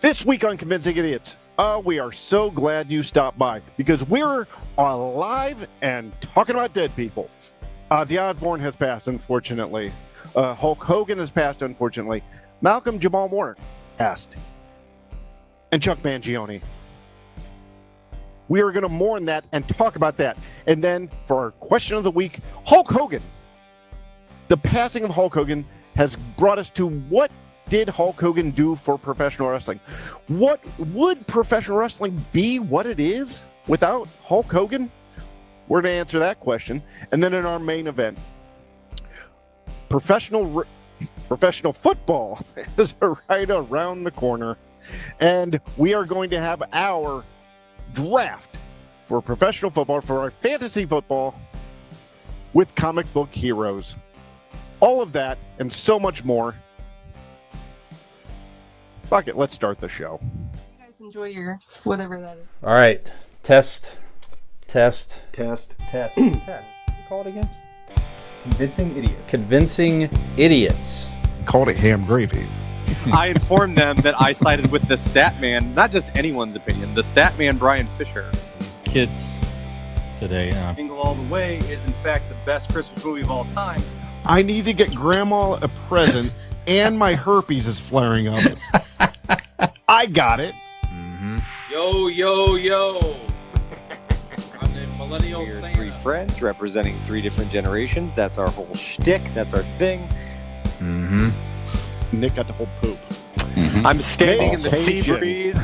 This week on Convincing Idiots, we are so glad you stopped by because we're alive and talking about dead people. The Osbourne has passed, unfortunately. Hulk Hogan has passed, unfortunately. Malcolm Jamal Warner passed. And Chuck Mangione. We are going to mourn that and talk about that. And then for our question of the week, Hulk Hogan. The passing of Hulk Hogan has brought us to what did Hulk Hogan do for professional wrestling? What would professional wrestling be what it is without Hulk Hogan? We're going to answer that question. And then in our main event, professional football is right around the corner. And we are going to have our draft for professional football, for our fantasy football with comic book heroes. All of that and so much more. Fuck it, let's start the show. You guys enjoy your whatever that is. All right, test. Test. You call it again? Convincing idiots. Called it ham gravy. I informed them that I sided with the stat man, not just anyone's opinion, the stat man Brian Fisher. These kids today. Jingle All the Way is in fact the best Christmas movie of all time. I need to get Grandma a present, and my herpes is flaring up. I got it. Mm-hmm. Yo. I'm the millennial We're Santa. three friends representing three different generations. That's our whole shtick. That's our thing. Mm-hmm. Nick got the whole poop. Mm-hmm. I'm standing in the sea Asian. breeze,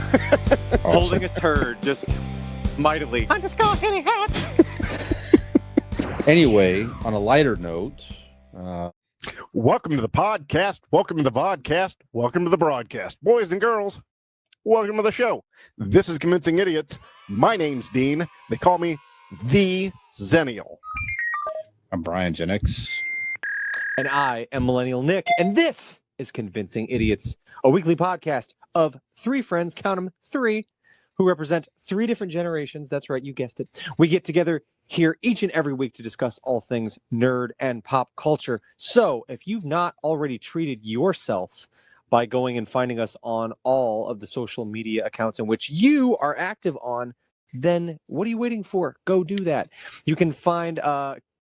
holding a turd, just mightily. I'm just going hitting hats. Anyway, on a lighter note, Welcome to the podcast. Welcome to the vodcast. Welcome to the broadcast. Boys and girls, welcome to the show. This is Convincing Idiots. My name's Dean. They call me The Zennial. I'm Brian Jennings. And I am Millennial Nick, and this is Convincing Idiots, a weekly podcast of three friends, count them, three, who represent three different generations. That's right, you guessed it. We get together here each and every week to discuss all things nerd and pop culture. So if you've not already treated yourself by going and finding us on all of the social media accounts in which you are active on, then what are you waiting for? Go do that. You can find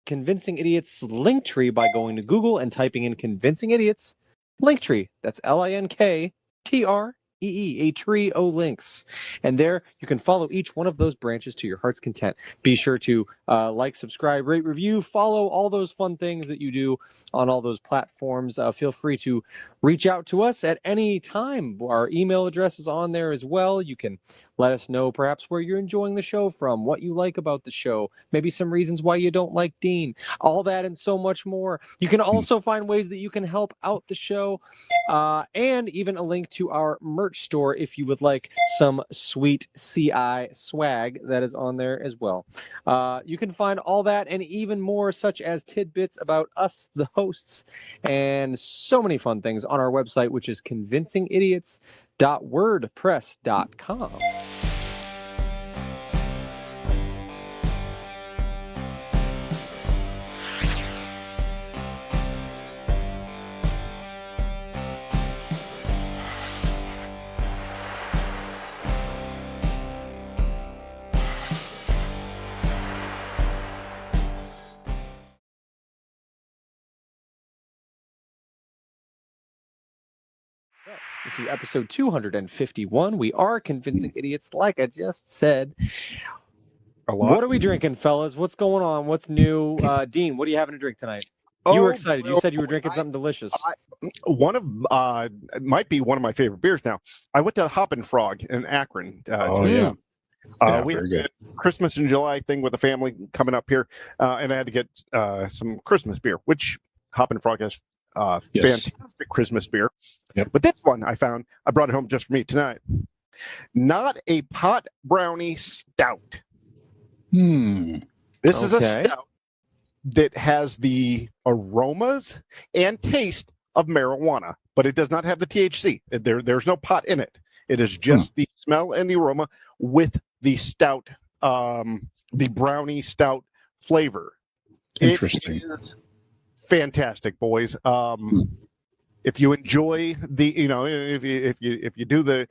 Convincing Idiots Linktree by going to Google and typing in Convincing Idiots Linktree. That's Linktreee, a tree o links. And there you can follow each one of those branches to your heart's content. Be sure to like, subscribe, rate, review, follow, all those fun things that you do on all those platforms. Feel free to reach out to us at any time. Our email address is on there as well. You can let us know perhaps where you're enjoying the show from, what you like about the show, maybe some reasons why you don't like Dean, all that and so much more. You can also find ways that you can help out the show, and even a link to our merch store if you would like some sweet CI swag that is on there as well. You can find all that and even more, such as tidbits about us, the hosts, and so many fun things on our website, which is convincingidiots.wordpress.com. This is episode 251. We are Convincing Idiots, like I just said. A lot. What are we drinking, fellas? What's going on? What's new? Dean, what are you having to drink tonight? You were excited. You said you were drinking something delicious. It might be one of my favorite beers now. I went to Hop and Frog in Akron. Yeah, We had very good. a Christmas in July thing with the family coming up here, and I had to get some Christmas beer, which Hop and Frog has Yes. fantastic Christmas beer. Yep. But this one I brought it home just for me tonight. Not a pot brownie stout. This is a stout that has the aromas and taste of marijuana, but it does not have the THC. There's no pot in it. It is just the smell and the aroma with the stout, the brownie stout flavor. Interesting. It is fantastic, boys. if you enjoy if you do the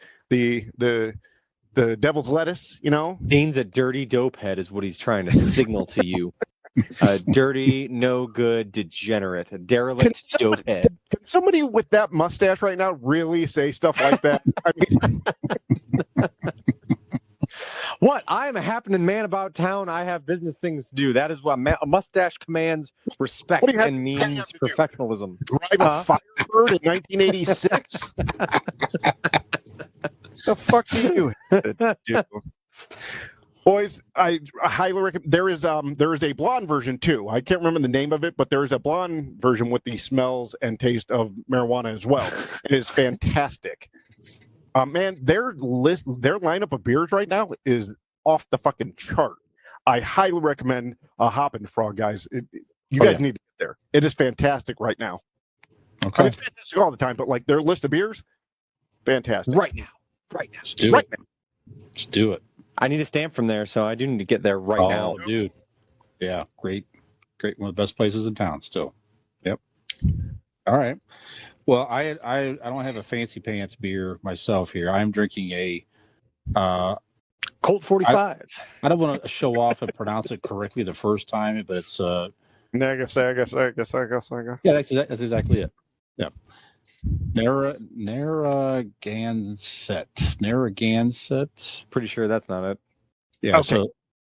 devil's lettuce, Dean's a dirty dope head, is what he's trying to signal to you. A dirty, no good, degenerate, a derelict dope head. Can somebody with that mustache right now really say stuff like that? I mean, What? I am a happening man about town. I have business things to do. That is what a mustache commands respect What do you have and to means do? professionalism. drive a Firebird in 1986? The fuck do you do? Boys, I highly recommend. There is a blonde version too. I can't remember the name of it, but there is a blonde version with the smells and taste of marijuana as well. It is fantastic. Man, their lineup of beers right now is off the fucking chart. I highly recommend Hoppin' Frog, guys. You guys need to get there. It is fantastic right now. Okay. I mean, it's fantastic all the time, but like their list of beers, fantastic. Right now. Let's do Right it. Let's do it. I need a stamp from there, so I do need to get there right now. Oh, dude. Yeah, great. One of the best places in town still. Yep. All right. Well, I don't have a fancy pants beer myself here. I'm drinking a Colt 45. I don't want to show off and pronounce it correctly the first time, but it's Nagasaka. yeah, that's exactly it. Yeah. Narragansett. Pretty sure that's not it. Yeah. Okay. So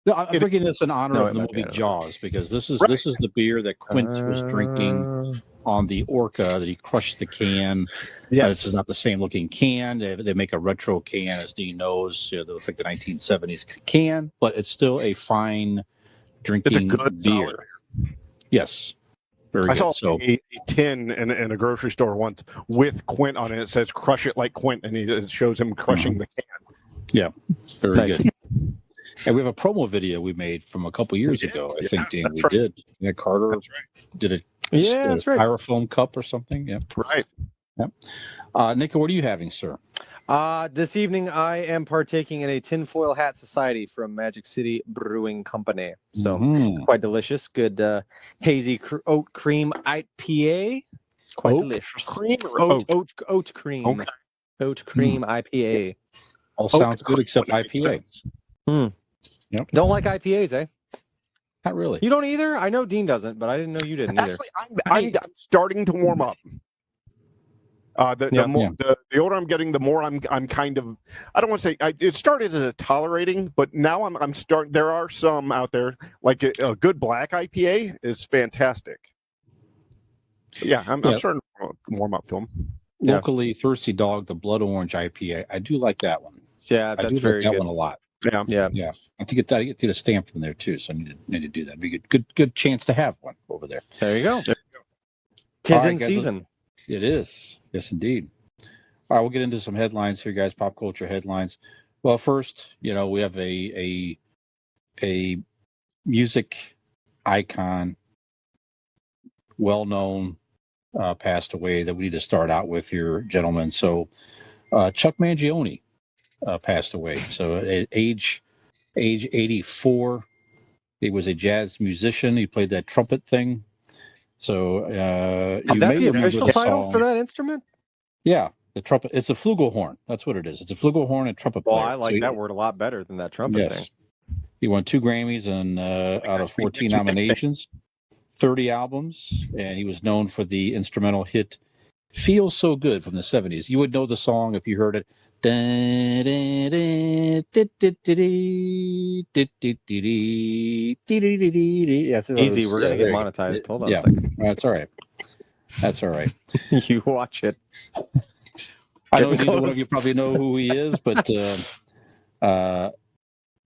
no, I'm drinking this in honor No, of it the might be, movie I don't know. Jaws, because this is the beer that Quint was drinking on the Orca, that he crushed the can. This is not the same looking can. They make a retro can, as Dean knows. That looks like the 1970s can, but it's still a fine drinking It's a good beer. solid beer. Yes. Very I good. saw So a tin in a grocery store once with Quint on it. It says "Crush it like Quint," and it shows him crushing the can. very Nice. good. And we have a promo video we made from a couple years ago. I think, Dean, that's we right. did. Yeah, Carter That's right. did a That's right. styrofoam cup or something. Yeah. Right. Nico, what are you having, sir? This evening, I am partaking in a tinfoil hat society from Magic City Brewing Company. So Mhm. quite delicious. Good hazy oat cream IPA. It's quite Oat delicious. cream or oat? Oat cream. Okay. Oat cream IPA. All Oat sounds good cream except would make IPA. sense. Don't like IPAs, eh? Not really. You don't either? I know Dean doesn't, but I didn't know you didn't either. Actually, I'm starting to warm up. The older I'm getting, the more I'm kind of, I don't want to say it started as a tolerating, but now I'm starting. There are some out there, like a good black IPA is fantastic. I'm starting to warm up to them. Yeah. Locally Thirsty Dog, the Blood Orange IPA. I do like that one. Yeah, I that's do very like that good. one a lot. Yeah. Yeah. I think I get a stamp from there too, so I need to do that. Be good chance to have one over there. There you go. There you go. Tis All right, in guys, season. It is. Yes, indeed. All right, we'll get into some headlines here, guys. Pop culture headlines. Well, first, we have a music icon, well known, passed away that we need to start out with here, gentlemen. So, Chuck Mangione passed away. So, at age 84, he was a jazz musician. He played that trumpet thing. So, Is that the official title for that instrument? Yeah, the trumpet. It's a flugelhorn. That's what it is. It's a flugelhorn and trumpet player. Well, I like that word a lot better than that trumpet thing. He won 2 Grammys and out of 14 nominations, 30 albums, and he was known for the instrumental hit "Feels So Good" from the 70s. You would know the song if you heard it. Easy, we're gonna get monetized. Hold on a second. That's all right. That's all right. You watch it. I know neither one of you probably know who he is, but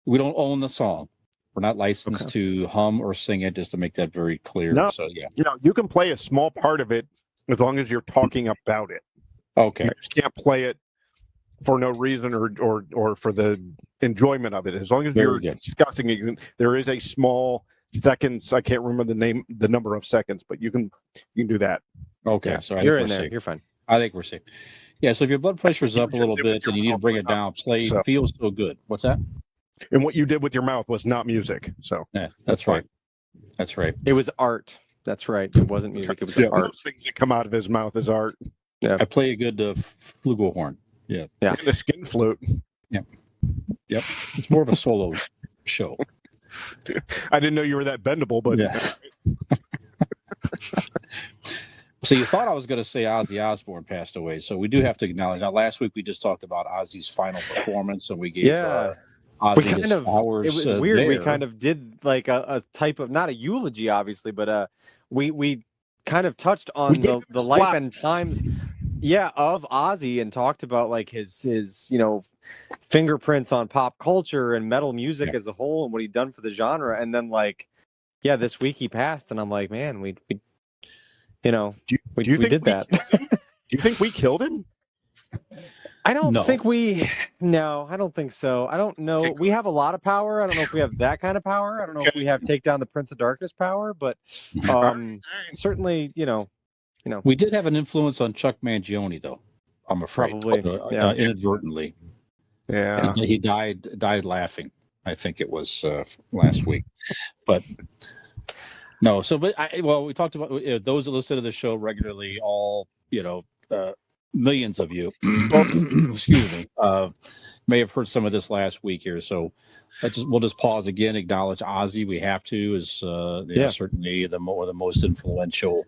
we don't own the song. We're not licensed to hum or sing it, just to make that very clear. No. So yeah. You can play a small part of it as long as you're talking about it. Okay. You just can't play it for no reason or for the enjoyment of it. As long as you're discussing it, there is a small seconds. I can't remember the number of seconds, but you can do that. Okay. Yeah, so you're in there. Safe. You're fine. I think we're safe. Yeah. So if your blood pressure's up a little bit and you need to bring it down, play "Feels So Good." What's that? And what you did with your mouth was not music. So yeah, that's right. That's right. It was art. That's right. It wasn't music. It was art. Most things that come out of his mouth is art. I play a good flugelhorn. Yeah. Yeah. And a skin flute. Yep. It's more of a solo show. I didn't know you were that bendable, but Yeah. So you thought I was going to say Ozzy Osbourne passed away. So we do have to acknowledge. Now, last week we just talked about Ozzy's final performance, and we gave Ozzy his flowers. It was weird. There. We kind of did like a type of, not a eulogy, obviously, but we kind of touched on the life and times, of Ozzy, and talked about like his fingerprints on pop culture and metal music as a whole, and what he'd done for the genre. And then this week he passed, and I'm like, man, we did that. Do you think we killed him? I don't think we. No, I don't think so. I don't know. We have a lot of power. I don't know if we have that kind of power. I don't know if we have take down the Prince of Darkness power, but certainly, we did have an influence on Chuck Mangione, though. I'm afraid, probably inadvertently. Yeah, and he died laughing. I think it was last week, but. No, we talked about those that listen to the show regularly. All millions of you, excuse me, may have heard some of this last week here. So we'll just pause again. Acknowledge Ozzy. We have to is certainly the most influential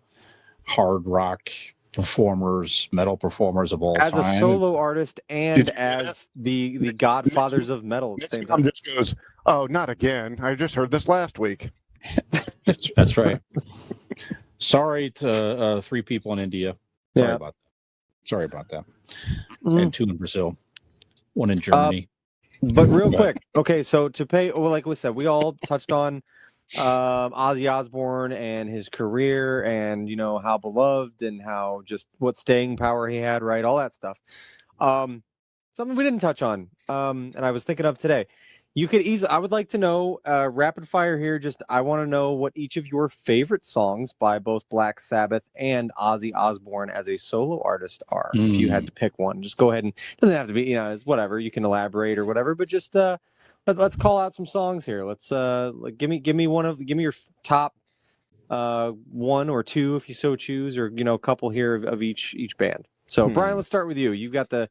hard rock performers, metal performers of all time. As a solo artist and as the godfathers of metal at the same time. Just goes, oh, not again. I just heard this last week. That's right. Sorry to 3 people in India. Sorry about that. And 2 in Brazil, 1 in Germany. But real quick, okay. So like we said, we all touched on Ozzy Osbourne and his career, and how beloved and how just what staying power he had, right? All that stuff. Something we didn't touch on, and I was thinking of today. You could easily. I would like to know, rapid fire here. I want to know what each of your favorite songs by both Black Sabbath and Ozzy Osbourne as a solo artist are. If you had to pick one, just go ahead, and it doesn't have to be. It's whatever. You can elaborate or whatever. But just let's call out some songs here. Let's give me your top 1 or 2 if you so choose, or a couple here of each band. So Brian, let's start with you. You've got the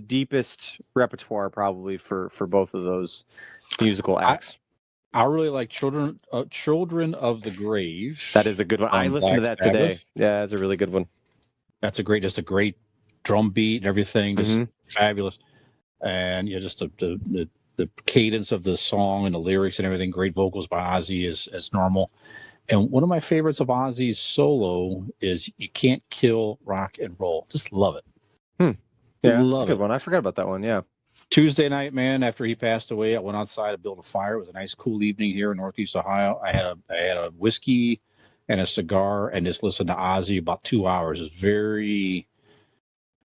deepest repertoire probably for both of those musical acts. I really like Children of the Grave. That is a good one. I listened to that today. Yeah, that's a really good one. That's just a great drum beat and everything, just fabulous. And just the cadence of the song and the lyrics and everything. Great vocals by Ozzy as normal. And one of my favorites of Ozzy's solo is "You Can't Kill Rock and Roll." Just love it. Yeah, that's a good one. I forgot about that one. Yeah. Tuesday night, man, after he passed away, I went outside to build a fire. It was a nice, cool evening here in Northeast Ohio. I had a whiskey and a cigar, and just listened to Ozzy about 2 hours. It's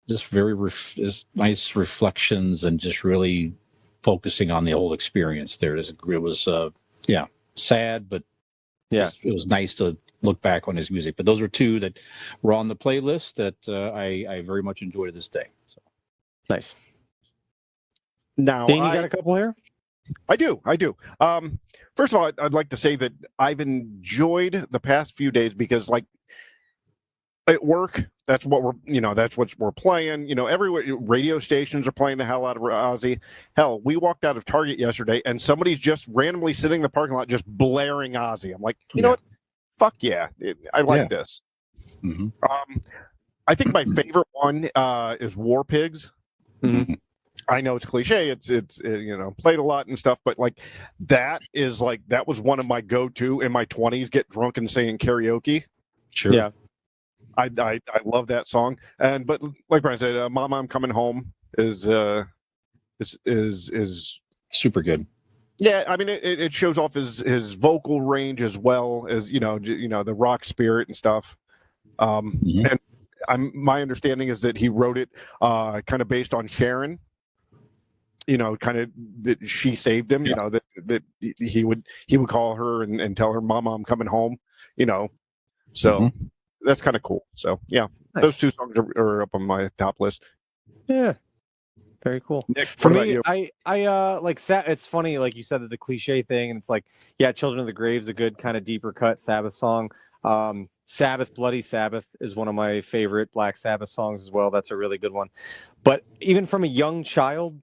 just nice reflections, and just really focusing on the whole experience there. It was sad, but it was nice to look back on his music. But those are 2 that were on the playlist that I very much enjoy to this day. So nice. Now, Dean, you got a couple here? I do. First of all, I'd like to say that I've enjoyed the past few days because, like, at work, that's what we're playing. Everywhere, radio stations are playing the hell out of Ozzy. Hell, we walked out of Target yesterday, and somebody's just randomly sitting in the parking lot just blaring Ozzy. I'm like, you know what? Fuck yeah, I like this. Mm-hmm. I think my favorite one is War Pigs. Mm-hmm. I know it's cliche. It's played a lot and stuff, but that was one of my go-to in my 20s. Get drunk and singing karaoke. Sure. Yeah. I love that song. But like Brian said, "Mama, I'm Coming Home" is super good. Yeah, I mean it shows off his vocal range as well as the rock spirit and stuff. And my understanding is that he wrote it kind of based on Sharon. Kind of that she saved him. That he would call her and tell her, "Mama, I'm coming home." So. That's kind of cool. So yeah, nice. Those 2 songs are up on my top list. Yeah, very cool. Nick, for me, I like it's funny, like you said, that the cliche thing, and it's like, yeah, "Children of the Grave" is a good kind of deeper cut Sabbath song. Sabbath, Bloody Sabbath is one of my favorite Black Sabbath songs as well. That's a really good one. But even from a young child,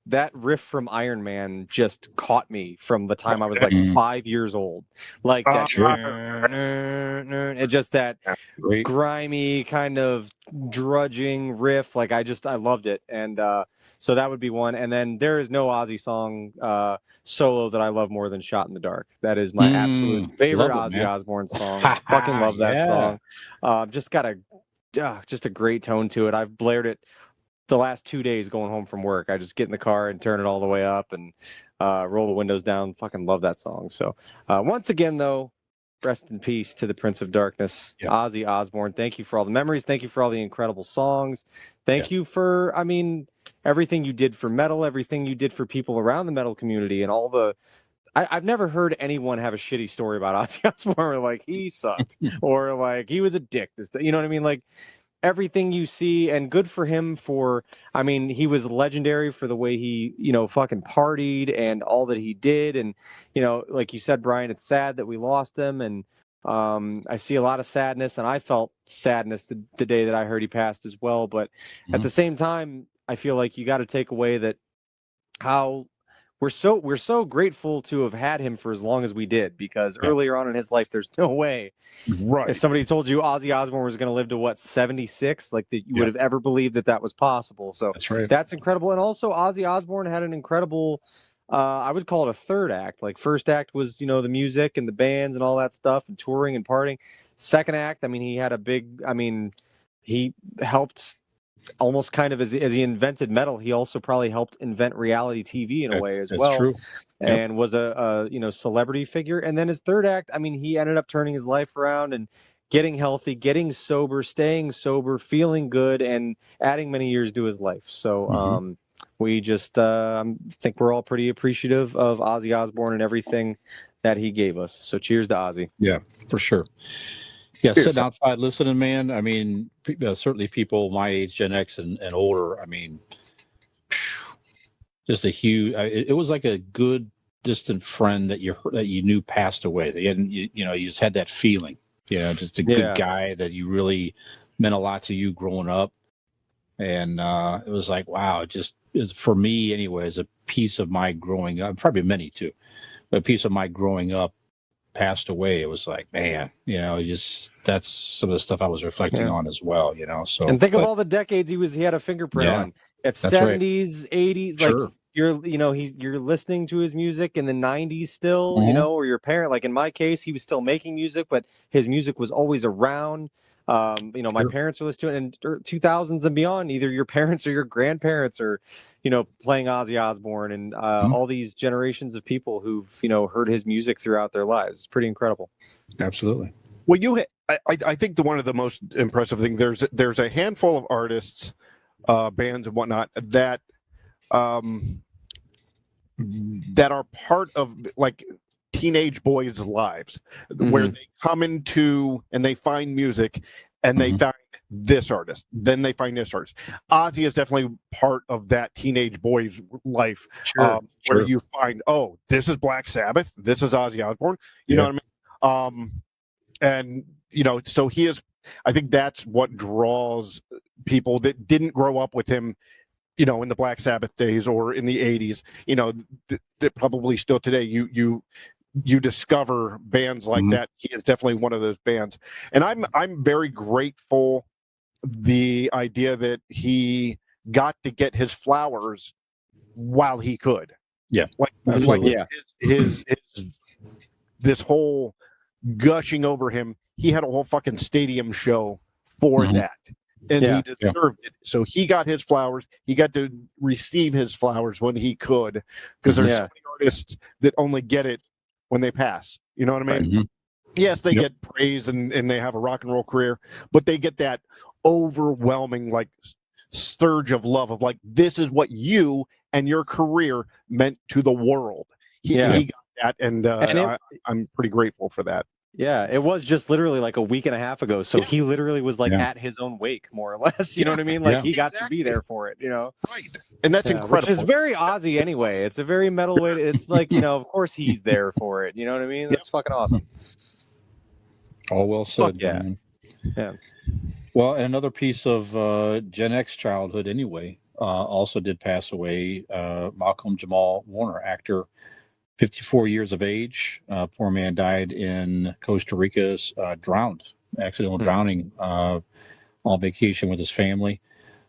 that riff from Iron Man just caught me from the time I was like Mhm. 5 years old. Like that, Sure. and just that Great. grimy kind of drudging riff. Like I loved it. And so that would be one. And then there is no Ozzy song solo that I love more than Shot in the Dark. That is my absolute favorite Love it, Ozzy man. Osbourne song. Fucking love that Yeah. song. Just got just a great tone to it. I've blared it the last 2 days going home from work. I just get in the car and turn it all the way up and roll the windows down. Fucking love that song. So once again, though, rest in peace to the Prince of Darkness, Yeah. Ozzy Osbourne. Thank you for all the memories. Thank you for all the incredible songs. Thank you for, everything you did for metal, everything you did for people around the metal community, and all the. I've never heard anyone have a shitty story about Ozzy Osbourne, like he sucked or like he was a dick. You know what I mean? Like everything you see, and good for him for, he was legendary for the way he, fucking partied and all that he did. And, like you said, Brian, it's sad that we lost him. And I see a lot of sadness, and I felt sadness the day that I heard he passed as well. But at the same time, I feel like you got to take away that how we're so grateful to have had him for as long as we did, because earlier on in his life, there's no way Right. if somebody told you Ozzy Osbourne was going to live to 76, like that you would have ever believed that was possible. So That's right. that's incredible. And also Ozzy Osbourne had an incredible, I would call it a third act. Like first act was, the music and the bands and all that stuff and touring and partying. Second act, he had a big, he helped almost kind of as he invented metal, he also probably helped invent reality TV in a way as That's well. true. And was a celebrity figure. And then his third act, he ended up turning his life around and getting healthy, getting sober, staying sober, feeling good, and adding many years to his life. So we just think we're all pretty appreciative of Ozzy Osbourne and everything that he gave us. So cheers to Ozzy. Yeah, for sure. Yeah, sitting outside listening, man. Certainly people my age, Gen X and older. Just a huge. It was like a good distant friend that you knew passed away. You just had that feeling. Just a good guy that you really meant a lot to you growing up. And it was like, wow, it just is for me anyway, as a piece of my growing up, probably many too, but a piece of my growing up passed away. It was like, man, that's some of the stuff I was reflecting on as well, so. And think of all the decades he had a fingerprint on. If that's 70s, right. 80s, Sure. like you're listening to his music in the 90s still, or your parent, like in my case, he was still making music, but his music was always around. My parents are listening to it in 2000s and beyond. Either your parents or your grandparents are, playing Ozzy Osbourne, and all these generations of people who've, heard his music throughout their lives. It's pretty incredible. Absolutely. Well, I think one of the most impressive things, there's a handful of artists, bands and whatnot that that are part of like teenage boys' lives, where they come into and they find music and they find this artist, then they find this artist. Ozzy is definitely part of that teenage boy's life, where you find, oh, this is Black Sabbath, this is Ozzy Osbourne, you know what I mean? And so he is. I think that's what draws people that didn't grow up with him, in the Black Sabbath days or in the 80s, that probably still today you discover bands like that. He is definitely one of those bands. And I'm very grateful the idea that he got to get his flowers while he could. Yeah. His this whole gushing over him, he had a whole fucking stadium show for that. And he deserved it. So he got his flowers. He got to receive his flowers when he could, because there's so many artists that only get it when they pass. You know what I mean? Yes, they get praise and they have a rock and roll career, but they get that overwhelming like surge of love of like, this is what you and your career meant to the world. He got that, and I'm pretty grateful for that. Yeah, it was just literally like a week and a half ago. So he literally was like at his own wake, more or less. You know what I mean? Like he got to be there for it, Right. And that's incredible. Which is very Ozzy anyway. It's a very metal way. It's like, of course he's there for it. You know what I mean? That's fucking awesome. All well said. yeah. Man. Yeah. Well, and another piece of Gen X childhood, anyway, also did pass away. Malcolm Jamal Warner, actor, 54 years of age. Poor man died in Costa Rica, drowned, accidental drowning, on vacation with his family.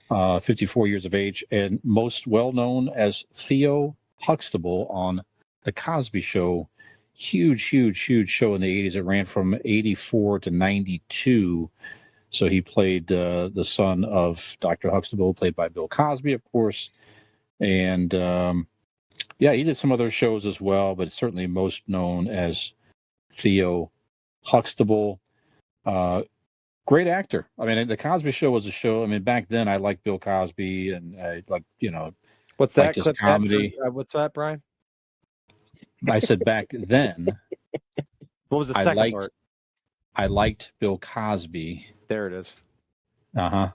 54 years of age, and most well known as Theo Huxtable on The Cosby Show. Huge show in the 80s. It ran from 84 to 92. So he played the son of Dr. Huxtable, played by Bill Cosby, of course. And yeah, he did some other shows as well, but certainly most known as Theo Huxtable. Great actor. I mean, the Cosby Show was a show. I mean, back then I liked Bill Cosby, and I What's liked that his clip? comedy. What's that, Brian? I said back then What was the I second liked part? I liked Bill Cosby. There it is. Time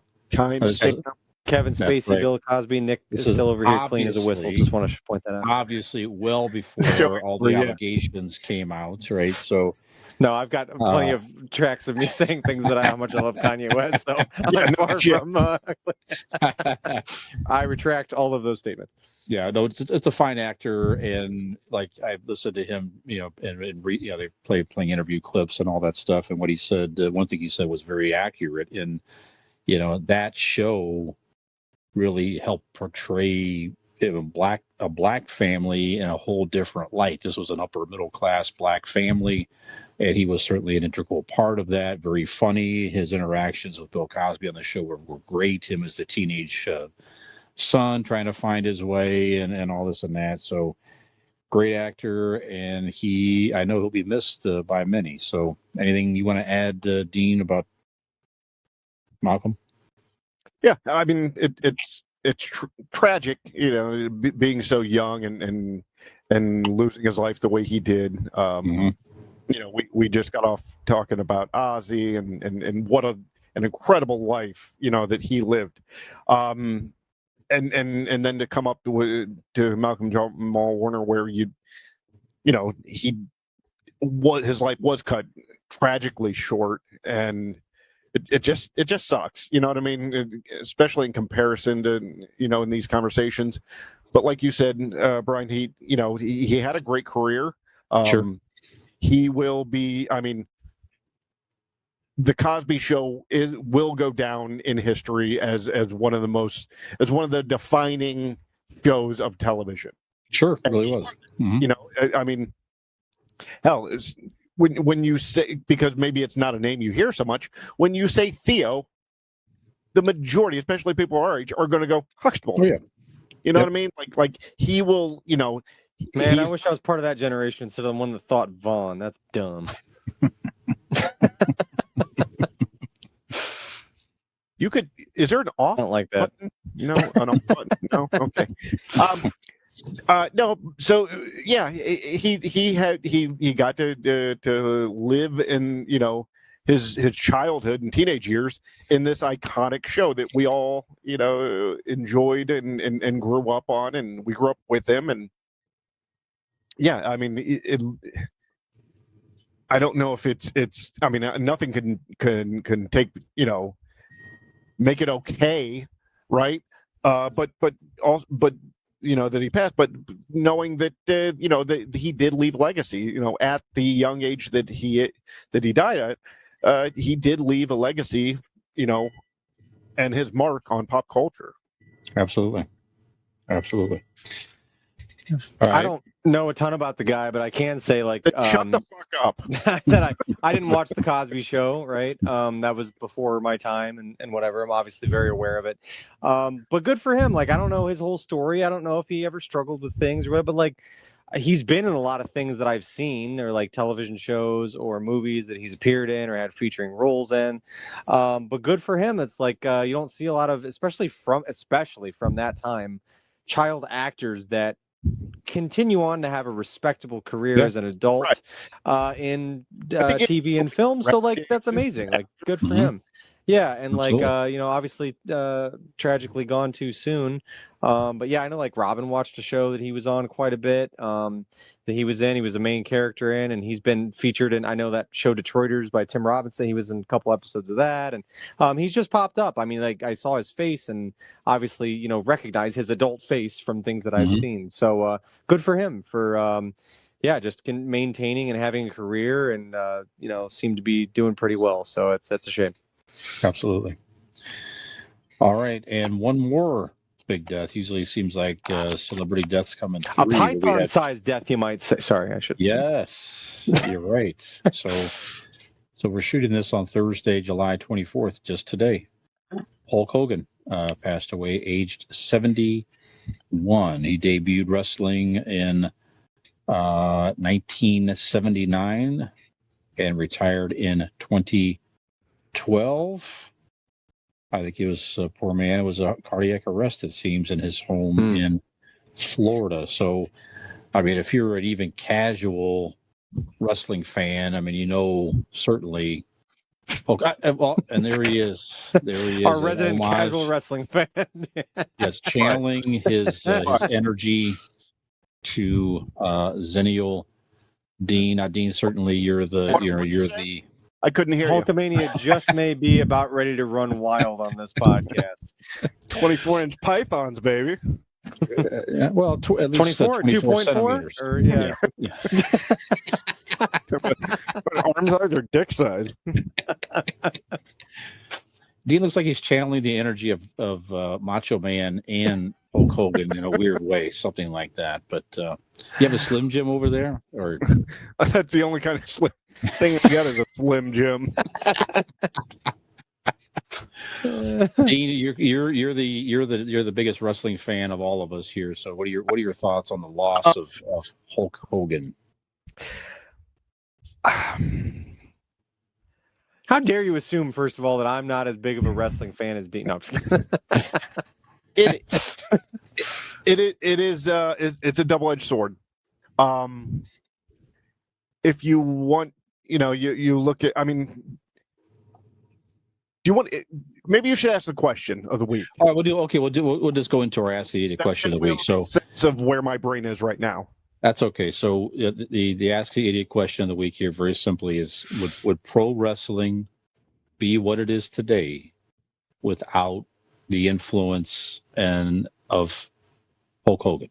This is- stamp. Kevin That's Spacey, right. Bill Cosby, Nick This is is still over here clean as a whistle. obviously- Just want to point that out. Obviously, well before all the Yeah. allegations came out, right? So No, I've got plenty of tracks of me saying things that how much I love Kanye West. So Yeah, I'm no far shit. from. I retract all of those statements. yeah, no, it's a fine actor, and like I listened to him, and they playing interview clips and all that stuff, and what he said. One thing he said was very accurate, and that show really helped portray a black family in a whole different light. This was an upper middle class black family, and he was certainly an integral part of that. Very funny. His interactions with Bill Cosby on the show were great. Him as the teenage son trying to find his way and all this and that. So great actor, and I know he'll be missed by many. So anything you want to add, Dean, about Malcolm? Yeah, I mean it's tragic, being so young and losing his life the way he did. We just got off talking about Ozzy and what an incredible life that he lived, and then to come up to Malcolm Jamal Warner, where his life was cut tragically short, and it just sucks. You know what I mean? Especially in comparison to in these conversations. But like you said, Brian, he had a great career. Sure. He will be. I mean, the Cosby Show will go down in history as one of the defining shows of television. Sure, it really was. Mm-hmm. I mean, hell, when you say, because maybe it's not a name you hear so much, when you say Theo, the majority, especially people our age, are going to go Huxtable. Oh, yeah. You know what I mean? Like he will. Man, I wish I was part of that generation instead of the one that thought Vaughn. That's dumb. You could. Is there an off I don't like that. button? An off button. No. Okay. No. So yeah, he got to live in his childhood and teenage years in this iconic show that we all enjoyed and grew up on, and we grew up with him. And yeah, I mean I don't know if it's. I mean, nothing can take make it okay, right? But also, that he passed, but knowing that that he did leave legacy, at the young age that he died at, he did leave a legacy, and his mark on pop culture. Absolutely. I don't know a ton about the guy, but I can say Shut the fuck up. that I didn't watch the Cosby Show, right? That was before my time and whatever. I'm obviously very aware of it. But good for him. Like, I don't know his whole story. I don't know if he ever struggled with things or whatever, but he's been in a lot of things that I've seen, or like television shows or movies that he's appeared in or had featuring roles in. But good for him. It's like you don't see a lot of, especially from that time, child actors that continue on to have a respectable career as an adult in TV and film. So that's amazing. Like, good for him. Yeah, and like Absolutely. obviously tragically gone too soon. But yeah, I know like Robin watched a show that he was on quite a bit. That he was in. He was the main character in, and he's been featured in. I know that show Detroiters by Tim Robinson. He was in a couple episodes of that, and he's just popped up. I mean, like I saw his face, and obviously recognize his adult face from things that I've Mhm. seen. So good for him for. Yeah, just maintaining and having a career, and seem to be doing pretty well. So that's a shame. Absolutely. All right, and one more big death. Usually seems like celebrity deaths come in A three. But we had python-sized death, you might say. Sorry, I should. yes, you're right. So we're shooting this on Thursday, July 24th, just today. Hulk Hogan passed away, aged 71. He debuted wrestling in 1979 and retired in 2012. I think he was a poor man. It was a cardiac arrest, it seems, in his home in Florida. So, I mean, if you're an even casual wrestling fan, I mean, certainly. Oh, well, and there he is. There he is. Our an resident homage. casual wrestling fan. Yes, channeling his energy to Zennial Dean. Now, Dean, certainly you're the I couldn't hear you. Hulkamania just may be about ready to run wild on this podcast. 24-inch pythons, baby. well, at least 24 or 24 2.4? centimeters. Or, yeah. Arm size or dick size? Dean looks like he's channeling the energy of Macho Man and Hulk Hogan in a weird way, something like that. But you have a Slim Jim over there, or That's the only kind of slim thing I got is a Slim Jim. Dean, you're the biggest wrestling fan of all of us here. So what are your thoughts on the loss of Hulk Hogan? How dare you assume, first of all, that I'm not as big of a wrestling fan as Dean? No, I'm just kidding. It's a double-edged sword. If you want, you look at. I mean, do you want? Maybe you should ask the question of the week. All right, we'll just go into our Ask the Idiot question of the week. So, sense of where my brain is right now. That's okay. So the Ask the Idiot question of the week here, very simply, is would pro wrestling be what it is today without the influence of Hulk Hogan?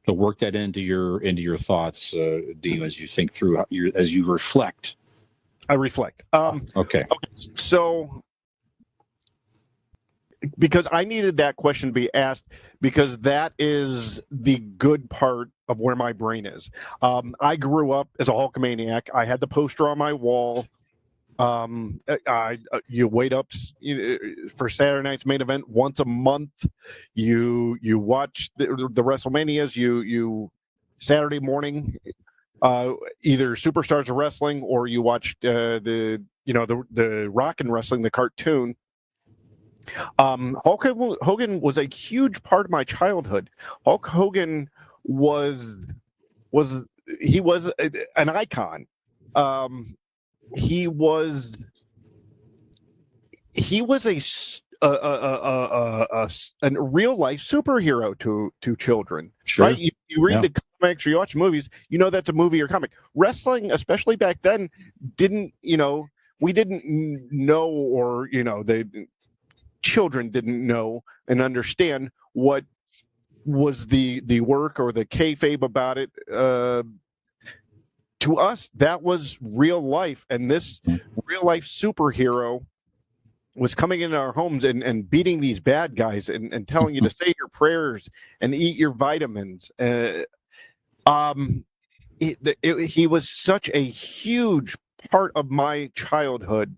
So work that into your thoughts, Dean, as you think through as you reflect. I reflect. Okay. So, because I needed that question to be asked, because that is the good part of where my brain is. I grew up as a Hulkamaniac. I had the poster on my wall. You wait up for Saturday night's main event once a month. You watch the WrestleManias. You Saturday morning, either Superstars of Wrestling or you watched the Rockin' Wrestling, the cartoon. Hulk Hogan was a huge part of my childhood. Hulk Hogan was an icon. He was a real life superhero to children. Sure. Right? You read the comics or you watch movies, that's a movie or comic. Wrestling, especially back then, we didn't know, or the children didn't know and understand what was the work or the kayfabe about it. To us, that was real life, and this real life superhero was coming into our homes and beating these bad guys and telling you to say your prayers and eat your vitamins. He was such a huge part of my childhood.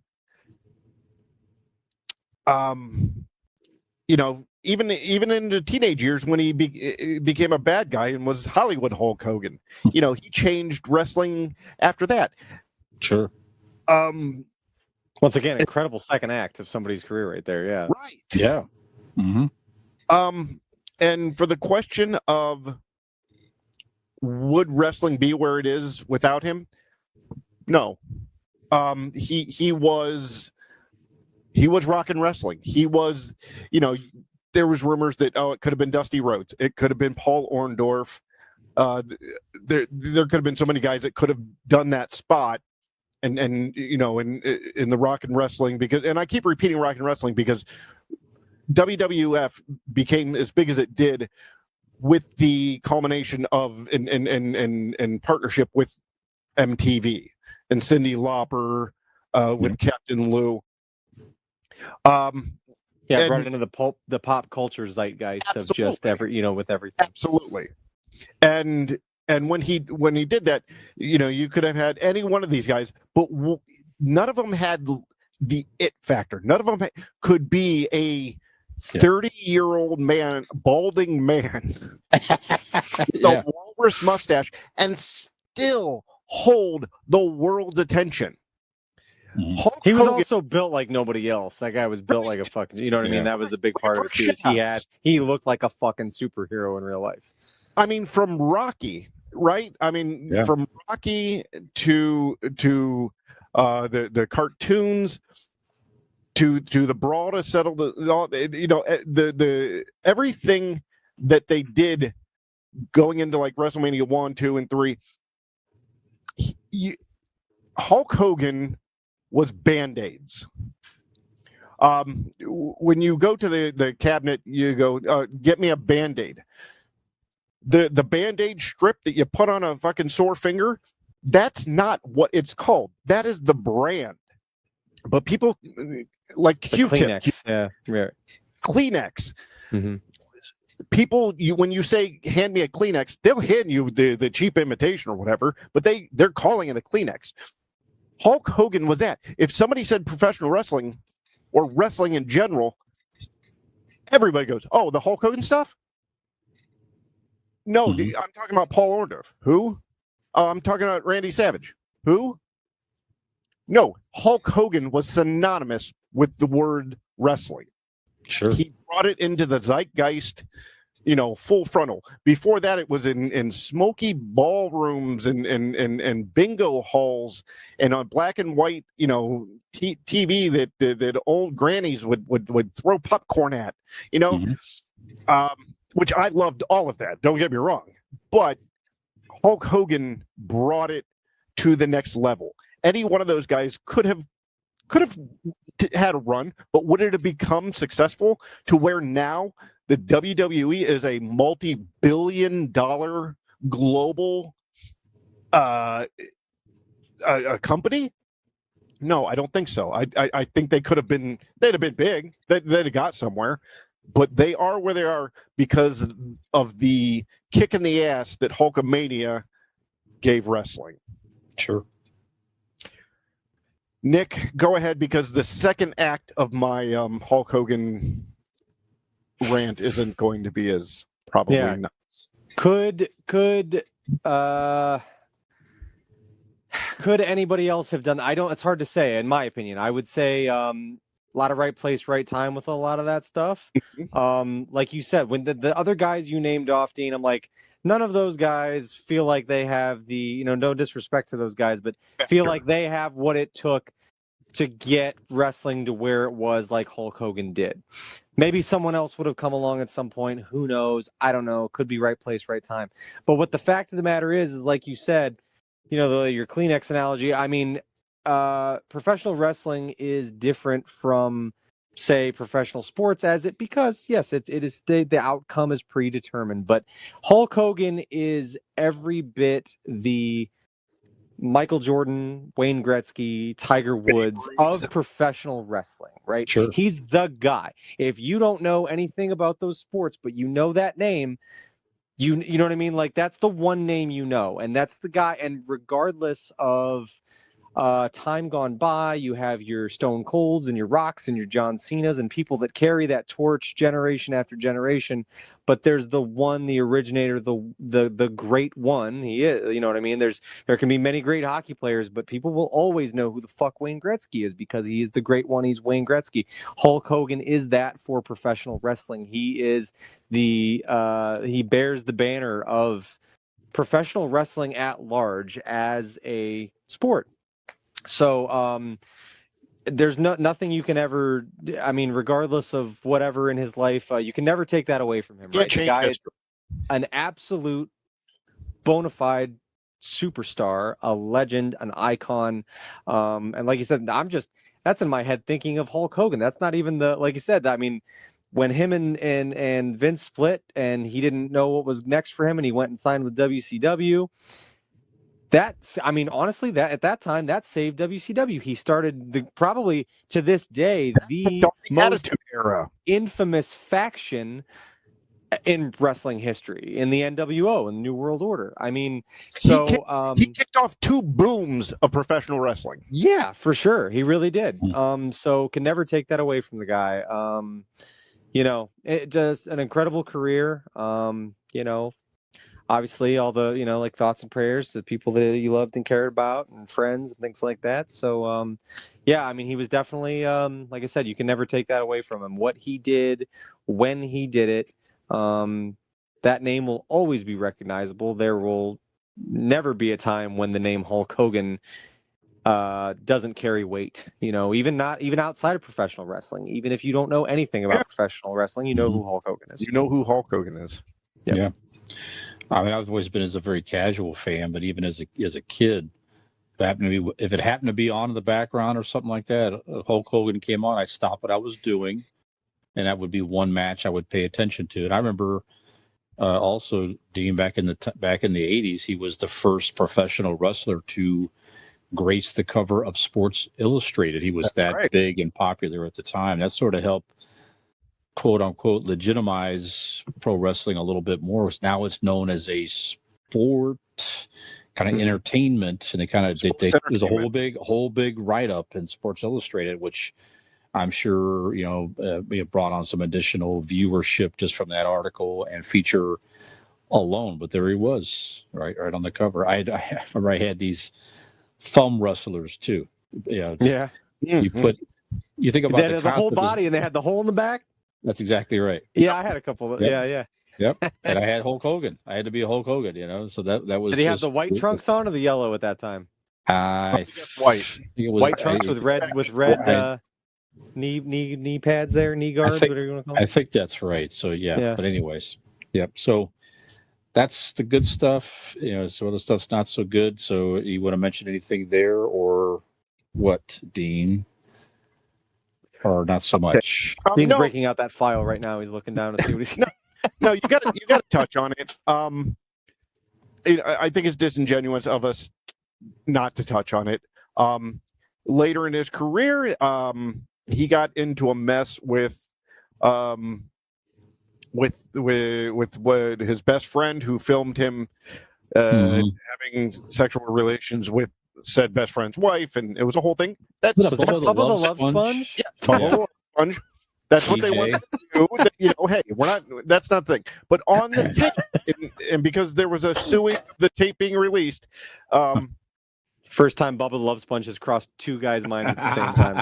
Even in the teenage years when he became a bad guy and was Hollywood Hulk Hogan, he changed wrestling after that. Sure. Once again, incredible second act of somebody's career right there. Yeah. Right. Yeah. Mm-hmm. And for the question of would wrestling be where it is without him? No. He was He was rockin' wrestling. He was, there was rumors that it could have been Dusty Rhodes, it could have been Paul Orndorff. There could have been so many guys that could have done that spot, and in the rockin' wrestling, because, and I keep repeating rockin' wrestling because WWF became as big as it did with the culmination of in partnership with MTV and Cyndi Lauper with Captain Lou. Yeah, brought it into the pop culture zeitgeist of just with everything. Absolutely. And when he did that, you could have had any one of these guys, but none of them had the it factor. None of them could be a 30-year-old man, balding man, with a walrus mustache, and still hold the world's attention. He was also built like nobody else. That guy was built like a fucking, you know what I mean? That was a big part of it too. He looked like a fucking superhero in real life. I mean, from Rocky, right? I mean, from Rocky to the cartoons to the brawl to settle the everything that they did going into like WrestleMania 1, 2, and 3. Hulk Hogan was Band-Aids. When you go to the cabinet, you go, get me a Band-Aid. The Band-Aid strip that you put on a fucking sore finger, that's not what it's called. That is the brand. But people like Q-tip, Kleenex. Mm-hmm. People, when you say hand me a Kleenex, they'll hand you the cheap imitation or whatever, but they're calling it a Kleenex. Hulk Hogan was that. If somebody said professional wrestling or wrestling in general, everybody goes, "Oh, the Hulk Hogan stuff." No, I'm talking about Paul Orndorff. Who? I'm talking about Randy Savage. Who? No, Hulk Hogan was synonymous with the word wrestling. Sure. He brought it into the zeitgeist, full frontal. Before that, it was in smoky ballrooms and bingo halls and on black and white, TV that old grannies would throw popcorn at, which I loved all of that. Don't get me wrong, but Hulk Hogan brought it to the next level. Any one of those guys could have had a run, but would it have become successful to where now the WWE is a multi-billion-dollar global a company? No, I don't think so. I think they'd have been big. They'd have got somewhere, but they are where they are because of the kick in the ass that Hulkamania gave wrestling. Sure. Nick, go ahead, because the second act of my Hulk Hogan rant isn't going to be as probably nuts. Could anybody else have done? It's hard to say, in my opinion. I would say a lot of right place, right time with a lot of that stuff. Like you said, when the other guys you named off, Dean, I'm like, none of those guys feel like they have the, no disrespect to those guys, but feel like they have what it took to get wrestling to where it was like Hulk Hogan did. Maybe someone else would have come along at some point. Who knows? I don't know. Could be right place, right time. But what the fact of the matter is like you said, your Kleenex analogy, I mean, professional wrestling is different from, say, professional sports because yes, it is the outcome is predetermined, but Hulk Hogan is every bit the Michael Jordan, Wayne Gretzky, Tiger Woods of professional wrestling, right? Sure. He's the guy. If you don't know anything about those sports, but you know that name, you know what I mean? Like, that's the one name and that's the guy. And regardless of time gone by, you have your Stone Colds and your Rocks and your John Cenas and people that carry that torch generation after generation. But there's the one, the originator, the great one. He is, you know what I mean? There can be many great hockey players, but people will always know who the fuck Wayne Gretzky is because he is the great one. He's Wayne Gretzky. Hulk Hogan is that for professional wrestling. He is he bears the banner of professional wrestling at large as a sport. So there's nothing you can ever. I mean, regardless of whatever in his life, you can never take that away from him. Can't Right? The change guy is history. an absolute bona fide superstar, a legend, an icon. And like you said, that's in my head thinking of Hulk Hogan. That's not even like you said, I mean, when him and Vince split and he didn't know what was next for him and he went and signed with WCW. I mean, honestly, that at that time that saved WCW. He started probably to this day the most Attitude Era. infamous faction in wrestling history, in the NWO, in the New World Order. I mean, so he kicked off 2 booms of professional wrestling. Yeah, for sure, he really did. So can never take that away from the guy. It just an incredible career. Obviously all the like thoughts and prayers to the people that you loved and cared about and friends and things like that. So yeah, I mean, he was definitely like I said, you can never take that away from him. What he did, when he did it, that name will always be recognizable. There will never be a time when the name Hulk Hogan doesn't carry weight. Even outside of professional wrestling, even if you don't know anything about professional wrestling, you know who Hulk Hogan is. You know who Hulk Hogan is. Yep. Yeah. I mean, I've always been as a very casual fan, but even as a kid, if it happened to be on in the background or something like that, Hulk Hogan came on, I stopped what I was doing, and that would be one match I would pay attention to. And I remember also, Dean, back in the '80s, he was the first professional wrestler to grace the cover of Sports Illustrated. He was that big and popular at the time. That sort of helped, quote unquote, legitimize pro wrestling a little bit more. Now it's known as a sport kind of entertainment, and there's a whole big write up in Sports Illustrated, which I'm sure brought on some additional viewership just from that article and feature alone. But there he was, right on the cover. I remember I had these thumb wrestlers too. Yeah. You think about the whole body, and they had the hole in the back. That's exactly right. Yeah, I had a couple of Yep. Yep. And I had Hulk Hogan. I had to be a Hulk Hogan, so that was. Did he have the white trunks on or the yellow at that time? I think it's white. It was white trunks with red knee pads there, knee guards, whatever you want to call them. I think that's right. So yeah. But anyways, yep. So that's the good stuff. Some of the stuff's not so good. So you want to mention anything there or what, Dean? Or not so much. Dean's breaking out that file right now. He's looking down to see what he's. No, you got to touch on it. I think it's disingenuous of us not to touch on it. Later in his career, he got into a mess with what his best friend who filmed him having sexual relations with said best friend's wife, and it was a whole thing. That's Bubba the Love Sponge. Yeah, Bubba the Love Sponge. That's what they wanted to do. Hey, we're not. That's not the thing. But on the tape, and because there was a suing, the tape being released. First time Bubba the Love Sponge has crossed 2 guys' minds at the same time.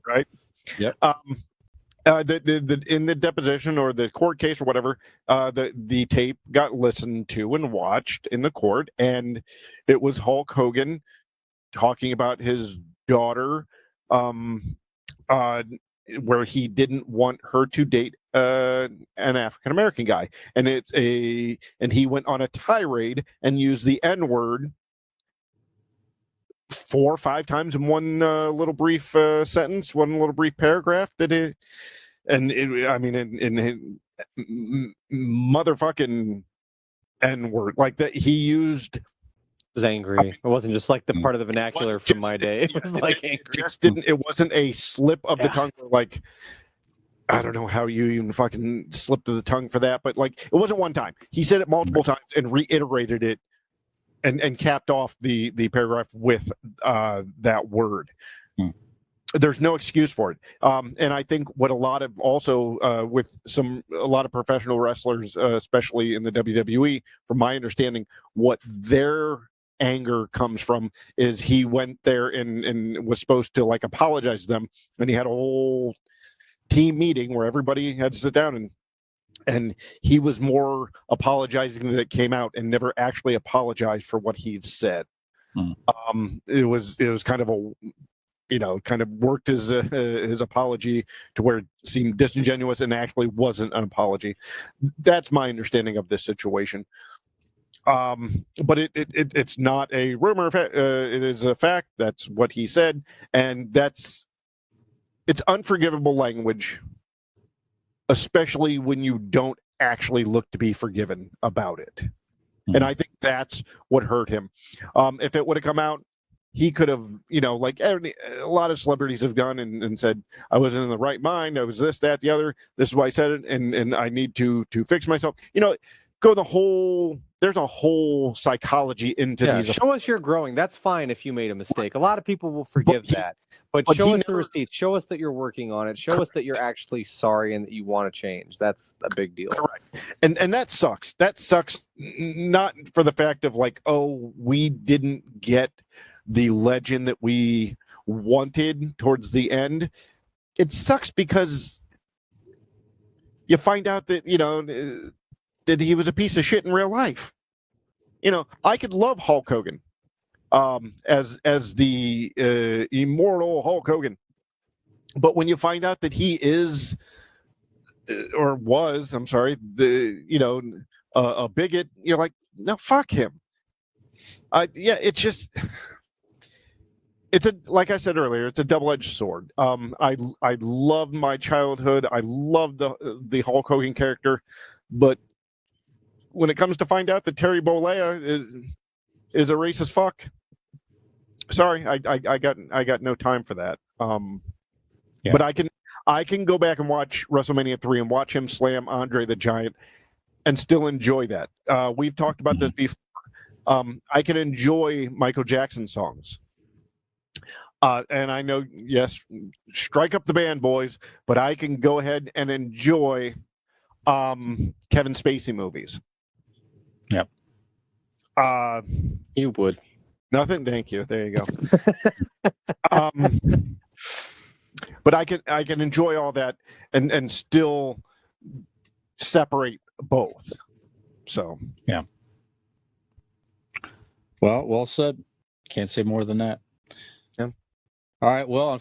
Right. Yep. In the deposition or the court case or whatever, the tape got listened to and watched in the court, and it was Hulk Hogan talking about his daughter, where he didn't want her to date an African American guy, and he went on a tirade and used the N-word 4 or 5 times in one little brief sentence, one little brief paragraph. Motherfucking N-word like that. He used. Was angry. It wasn't just like the part of the vernacular from my day. It was like angry. It wasn't a slip of the tongue. Like, I don't know how you even fucking slipped of the tongue for that, but like, it wasn't one time. He said it multiple times and reiterated it. And capped off the paragraph with that word. There's no excuse for it. And I think what a lot of also with a lot of professional wrestlers, especially in the WWE, from my understanding, what their anger comes from is he went there and was supposed to like apologize to them, and he had a whole team meeting where everybody had to sit down and he was more apologizing that it came out and never actually apologized for what he'd said. It was kind of kind of worked his apology to where it seemed disingenuous and actually wasn't an apology. That's my understanding of this situation. But it's not a rumor. It is a fact. That's what he said, and it's unforgivable language, especially when you don't actually look to be forgiven about it. And I think that's what hurt him. If it would have come out, he could have, like a lot of celebrities have gone and said, I wasn't in the right mind. I was this, that, the other. This is why I said it, and I need to fix myself. There's a whole psychology into these. Show us you're growing. That's fine if you made a mistake. A lot of people will forgive that. But show us the receipts. Show us that you're working on it. Show us that you're actually sorry and that you want to change. That's a big deal. Correct. And that sucks. That sucks not for the fact of like, oh, we didn't get the legend that we wanted towards the end. It sucks because you find out that, that he was a piece of shit in real life. I could love Hulk Hogan as the immortal Hulk Hogan, but when you find out that he is or was, I'm sorry, a bigot, you're like, no, fuck him. It's just, like I said earlier, it's a double-edged sword. I loved my childhood. I loved the Hulk Hogan character, but when it comes to find out that Terry Bollea is a racist fuck, sorry, I got no time for that. But I can go back and watch WrestleMania 3 and watch him slam Andre the Giant and still enjoy that. We've talked about this before. I can enjoy Michael Jackson songs. And I know, yes, strike up the band, boys, but I can go ahead and enjoy Kevin Spacey movies. Yep. You would. Nothing. Thank you. There you go. But I can enjoy all that and still separate both. So yeah. Well said. Can't say more than that. Yeah. All right. Well, not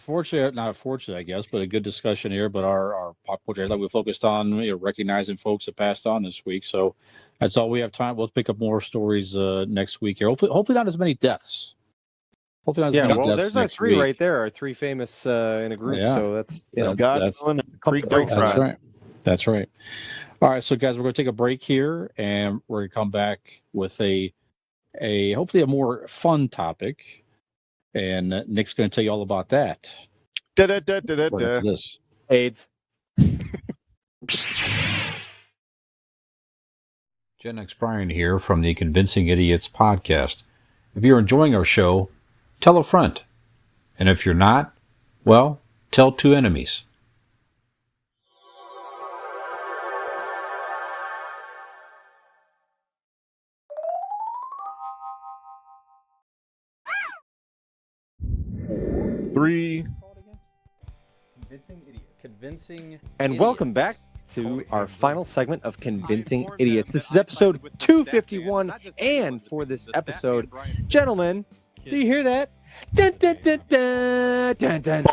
unfortunately, I guess, but a good discussion here. But our pop culture that we focused on recognizing folks that passed on this week. So that's all we have time. We'll pick up more stories next week here. Hopefully not as many deaths. There's our three right there. Our three famous in a group. Yeah. So that's That's right. All right, so guys, we're going to take a break here, and we're going to come back with a hopefully a more fun topic, and Nick's going to tell you all about that. This AIDS. Gen X Brian here from the Convincing Idiots podcast. If you're enjoying our show, tell a friend. And if you're not, well, tell two enemies. Three. Convincing And welcome back to our final segment of Convincing Idiots. This is episode 251, and for this episode, gentlemen, do you hear that? Dun, dun, dun, dun, dun, dun,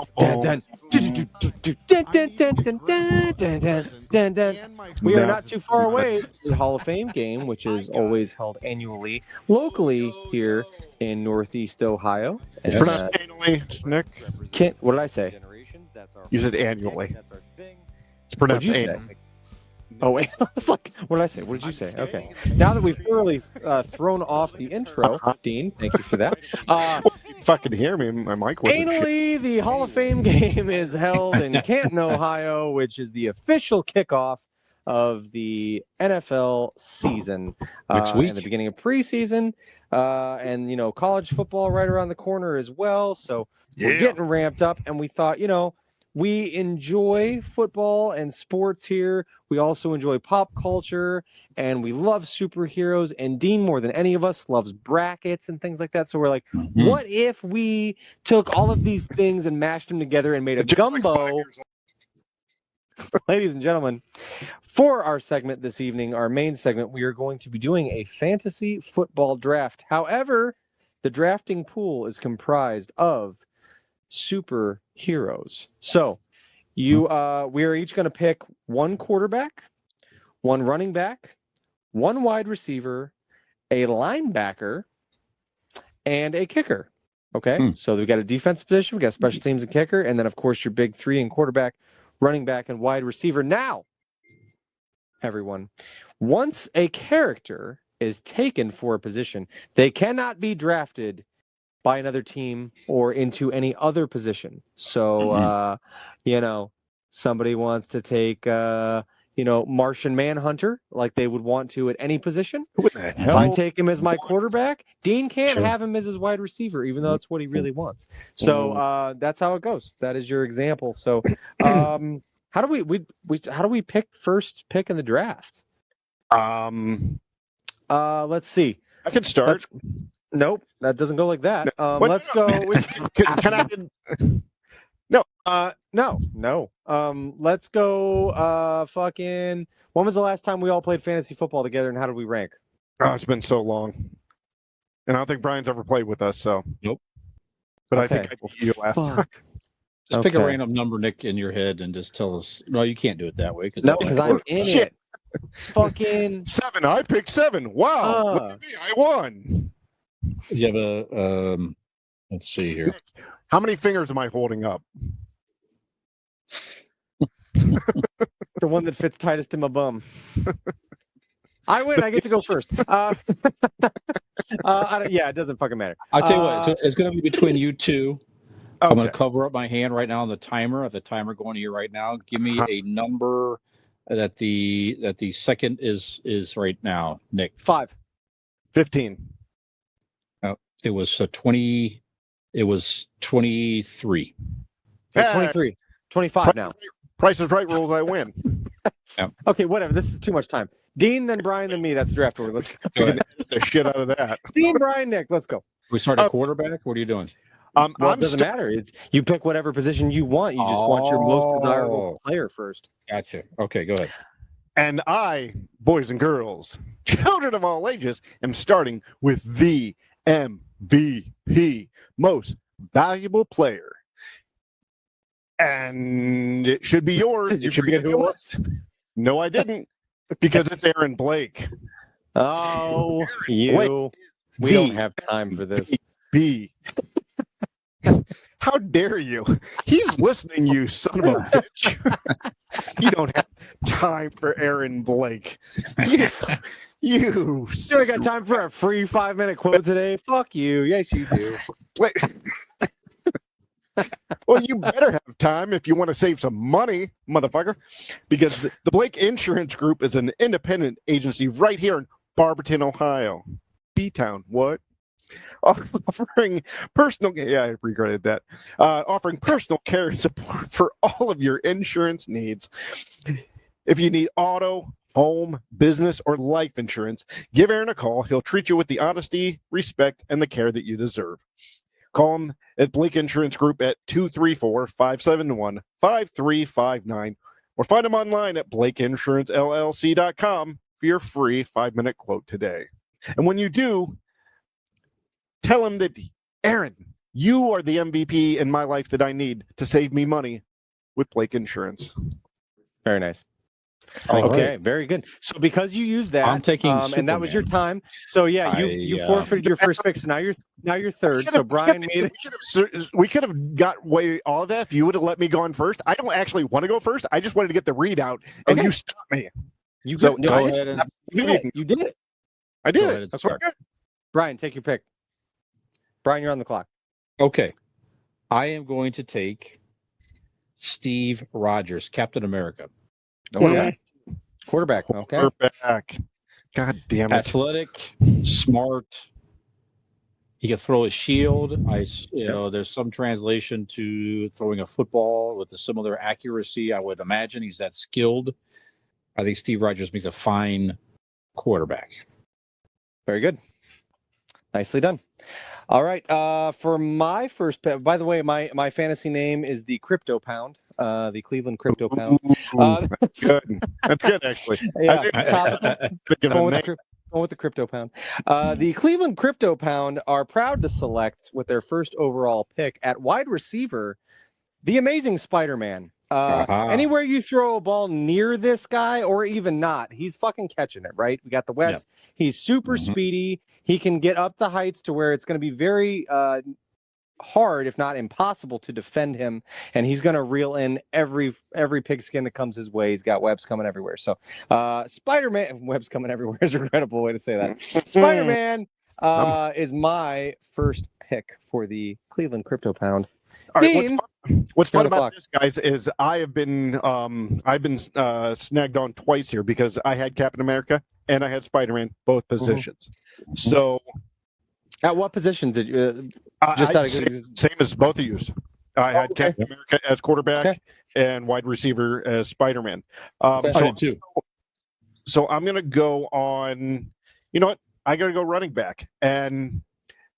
dun, dun. We are not too far away from the Hall of Fame game, which is always held annually, locally here in Northeast Ohio. It's pronounced annually, Nick. What did I say? You said annually. It's pronounced annually. Oh, wait. I was like, what did I say? What did you say? Okay. Now that we've thoroughly thrown off the intro, Dean, thank you for that. You fucking hear me. My mic wasn't annually, the Hall of Fame game is held in Canton, Ohio, which is the official kickoff of the NFL season. Next week. And the beginning of preseason. And, college football right around the corner as well. So we're getting ramped up, and we thought, we enjoy football and sports here. We also enjoy pop culture, and we love superheroes. And Dean, more than any of us, loves brackets and things like that. So we're like, what if we took all of these things and mashed them together and made a gumbo? Ladies and gentlemen, for our segment this evening, our main segment, we are going to be doing a fantasy football draft. However, the drafting pool is comprised of superheroes. So we are each going to pick one quarterback, one running back, one wide receiver, a linebacker, and a kicker. Okay, so we've got a defensive position, we've got special teams and kicker, and then of course your big three in quarterback, running back, and wide receiver. Now, everyone, once a character is taken for a position, they cannot be drafted by another team or into any other position. So, somebody wants to take, Martian Manhunter, like they would want to at any position. What the If hell? I take him as my quarterback, Dean can't have him as his wide receiver, even though that's what he really wants. So that's how it goes. That is your example. So, how do we pick first pick in the draft? Let's see. I can start. Nope, that doesn't go like that. Let's go. Can I? No. No. Let's go. Fucking. When was the last time we all played fantasy football together, and how did we rank? Oh, it's been so long, and I don't think Brian's ever played with us. So Nope. But Okay. I think I beat you last time. Just pick a Okay. random number, Nick, in your head, and just tell us. No, you can't do it that way. No, because I'm in Shit. it. Fucking. 7. I picked 7. Wow. Look at me. I won. You have a. Let's see here. How many fingers am I holding up? The one that fits tightest in my bum. I win. I get to go first. Yeah, it doesn't fucking matter. I'll tell you what. So it's going to be between you two. I'm going Okay. to cover up my hand right now on the timer. At the timer going to you right now. Give me a number that the second is right now, Nick. 5. 15. It was 20. It was 23. Okay, 23. 25 now. Price is Right rules. I win. Okay, whatever. This is too much time. Dean, then Brian, then me. That's the draft order. Let's Go ahead. Get the shit out of that. Dean, Brian, Nick. Let's go. We start at quarterback. What are you doing? Well, I'm it doesn't matter. It's you pick whatever position you want. You just want your most desirable player first. Gotcha. Okay, go ahead. And I, boys and girls, children of all ages, am starting with the MVP, most valuable player. And it should be yours. Did you It should be forget on who your it list. No, I didn't. Because it's Aaron Blake. Oh, you. Blake We don't have time for this. B. How dare you? He's listening, you son of a bitch. You don't have time for Aaron Blake. You You ain't got time for a free 5-minute quote today? Fuck you. Yes, you do. Blake. Well, you better have time if you want to save some money, motherfucker, because the Blake Insurance Group is an independent agency right here in Barberton, Ohio. B-Town, what? Offering personal, yeah, I regretted that. Offering personal care and support for all of your insurance needs. If you need auto, home, business, or life insurance, give Aaron a call. He'll treat you with the honesty, respect, and the care that you deserve. Call him at Blake Insurance Group at 234-571-5359 or find him online at BlakeInsuranceLLC.com for your free 5-minute quote today. And when you do, tell him that, Aaron, you are the MVP in my life that I need to save me money with Blake Insurance. Very nice. All Okay, right. very good. So because you used that, I'm taking and that was your Superman. time. So yeah, you forfeited your first pick. So now you're third. So Brian made it. We could have got away all of that if you would have let me go on first. I don't actually want to go first. I just wanted to get the readout, and Okay. you stopped me. You So, no, Go I ahead didn't. and You did it. You did it. I Go did ahead it. and That's what I start. got. Brian, take your pick. Brian, you're on the clock. Okay. I am going to take Steve Rogers, Captain America. Okay. Quarterback. Okay. We're back. God damn it. Athletic, smart. He can throw a shield. There's some translation to throwing a football with a similar accuracy. I would imagine he's that skilled. I think Steve Rogers makes a fine quarterback. Very good. Nicely done. All right. For my first pick, by the way, my fantasy name is the Crypto Pound, the Cleveland Crypto Pound. Ooh, that's good. That's good, actually. Yeah, I did topical. think of Going a with name. the Going with the Crypto Pound. The Cleveland Crypto Pound are proud to select with their first overall pick at wide receiver, the Amazing Spider-Man. Anywhere you throw a ball near this guy or even not, he's fucking catching it, right? We got the webs. He's super speedy. He can get up to heights to where it's going to be very hard, if not impossible, to defend him, and he's going to reel in every pigskin that comes his way. He's got webs coming everywhere. So Spider-Man, webs coming everywhere is a regrettable way to say that. Spider-Man is my first pick for the Cleveland Crypto Pound. All right, Dean, what's fun Turn the about clock. this, guys, is I've been snagged on twice here because I had Captain America and I had Spider-Man, both positions. So At what positions did you? same as both of you. I had okay. Captain America as quarterback Okay. and wide receiver as Spider-Man. I did too. So I'm going to go on, you know what? I got to go running back. And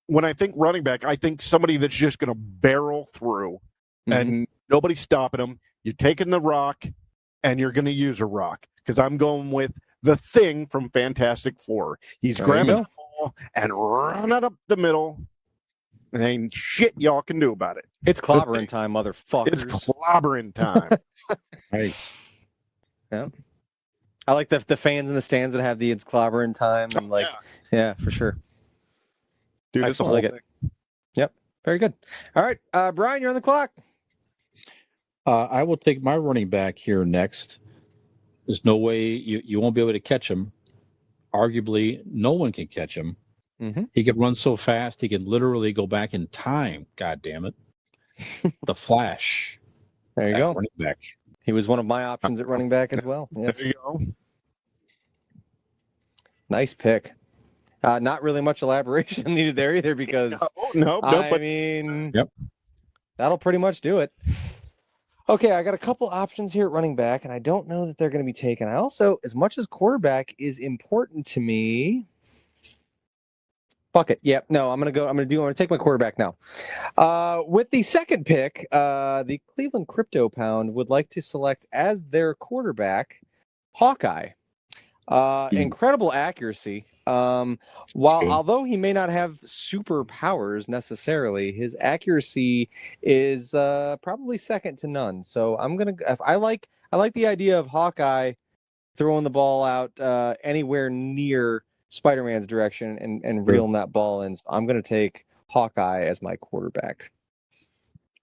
when I think running back, I think somebody that's just going to barrel through and nobody's stopping them. You're taking the rock and you're going to use a rock because I'm going with the Thing from Fantastic Four. He's grabbing the ball and running up the middle. And ain't shit y'all can do about it. It's clobbering time, motherfuckers. It's clobbering time. Nice. Yeah. I like the fans in the stands that have the it's clobbering time and yeah, for sure. Dude, I it's a like whole it. Yep. Very good. All right, Brian, you're on the clock. I will take my running back here next. There's no way you won't be able to catch him. Arguably, no one can catch him. He can run so fast, he can literally go back in time. God damn it. The Flash. There you go. Running back. He was one of my options at running back as well. Yes. There you go. Nice pick. Not really much elaboration needed there either because that'll pretty much do it. Okay, I got a couple options here at running back, and I don't know that they're going to be taken. I also, as much as quarterback is important to me, fuck it. Yep. No, I'm going to take my quarterback now. With the second pick, the Cleveland Crypto Pound would like to select as their quarterback Hawkeye. Incredible accuracy. Although he may not have superpowers necessarily, his accuracy is probably second to none. So I like the idea of Hawkeye throwing the ball out anywhere near Spider-Man's direction and reeling that ball in. So I'm gonna take Hawkeye as my quarterback.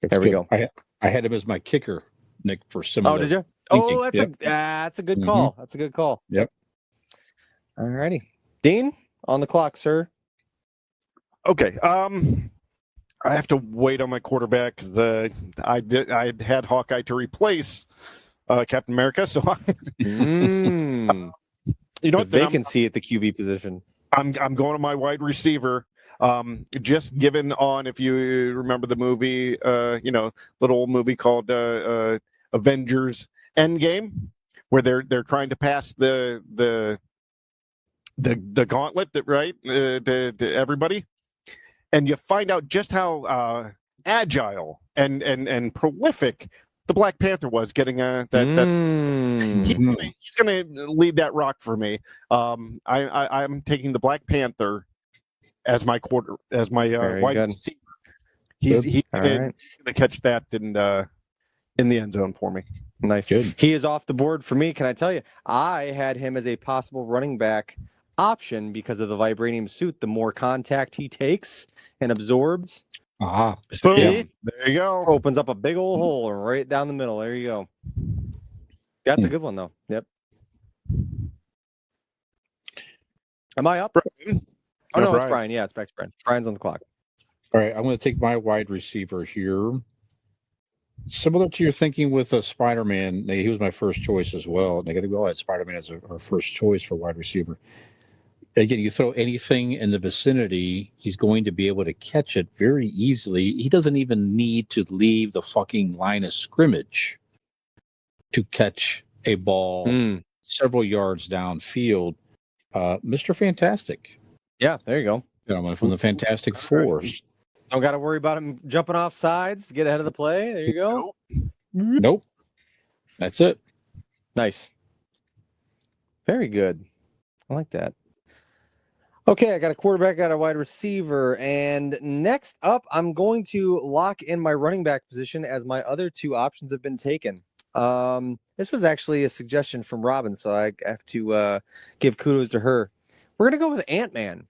There we go. I had him as my kicker, Nick, for similar. Oh, did you? thinking. Oh, that's a good call. That's a good call. Yep. All righty. Dean, on the clock, sir. Okay. I have to wait on my quarterback because I had Hawkeye to replace Captain America, so you know what? Vacancy at the QB position. I'm going to my wide receiver. Just given on, if you remember the movie, little old movie called Avengers Endgame, where they're trying to pass the gauntlet to everybody, and you find out just how agile and prolific the Black Panther was getting he's gonna lead that rock for me. I'm taking the Black Panther as my wide receiver. He's gonna catch that in the end zone for me. Nice. Good. He is off the board for me. Can I tell you? I had him as a possible running back option because of the vibranium suit. The more contact he takes and absorbs, there you go. Opens up a big old hole right down the middle. There you go. That's a good one, though. Yep. Am I up? Brian. Oh, no, it's Brian. Yeah, it's back to Brian. Brian's on the clock. All right, I'm going to take my wide receiver here. Similar to your thinking with Spider-Man, he was my first choice as well. And I got to go at Spider-Man as our first choice for wide receiver. Again, you throw anything in the vicinity, he's going to be able to catch it very easily. He doesn't even need to leave the fucking line of scrimmage to catch a ball several yards downfield. Mr. Fantastic. Yeah, there you go. Gentleman from the Fantastic Four. Don't got to worry about him jumping off sides to get ahead of the play. There you go. Nope. That's it. Nice. Very good. I like that. Okay, I got a quarterback, got a wide receiver, and next up, I'm going to lock in my running back position as my other two options have been taken. This was actually a suggestion from Robin, so I have to give kudos to her. We're going to go with Ant-Man.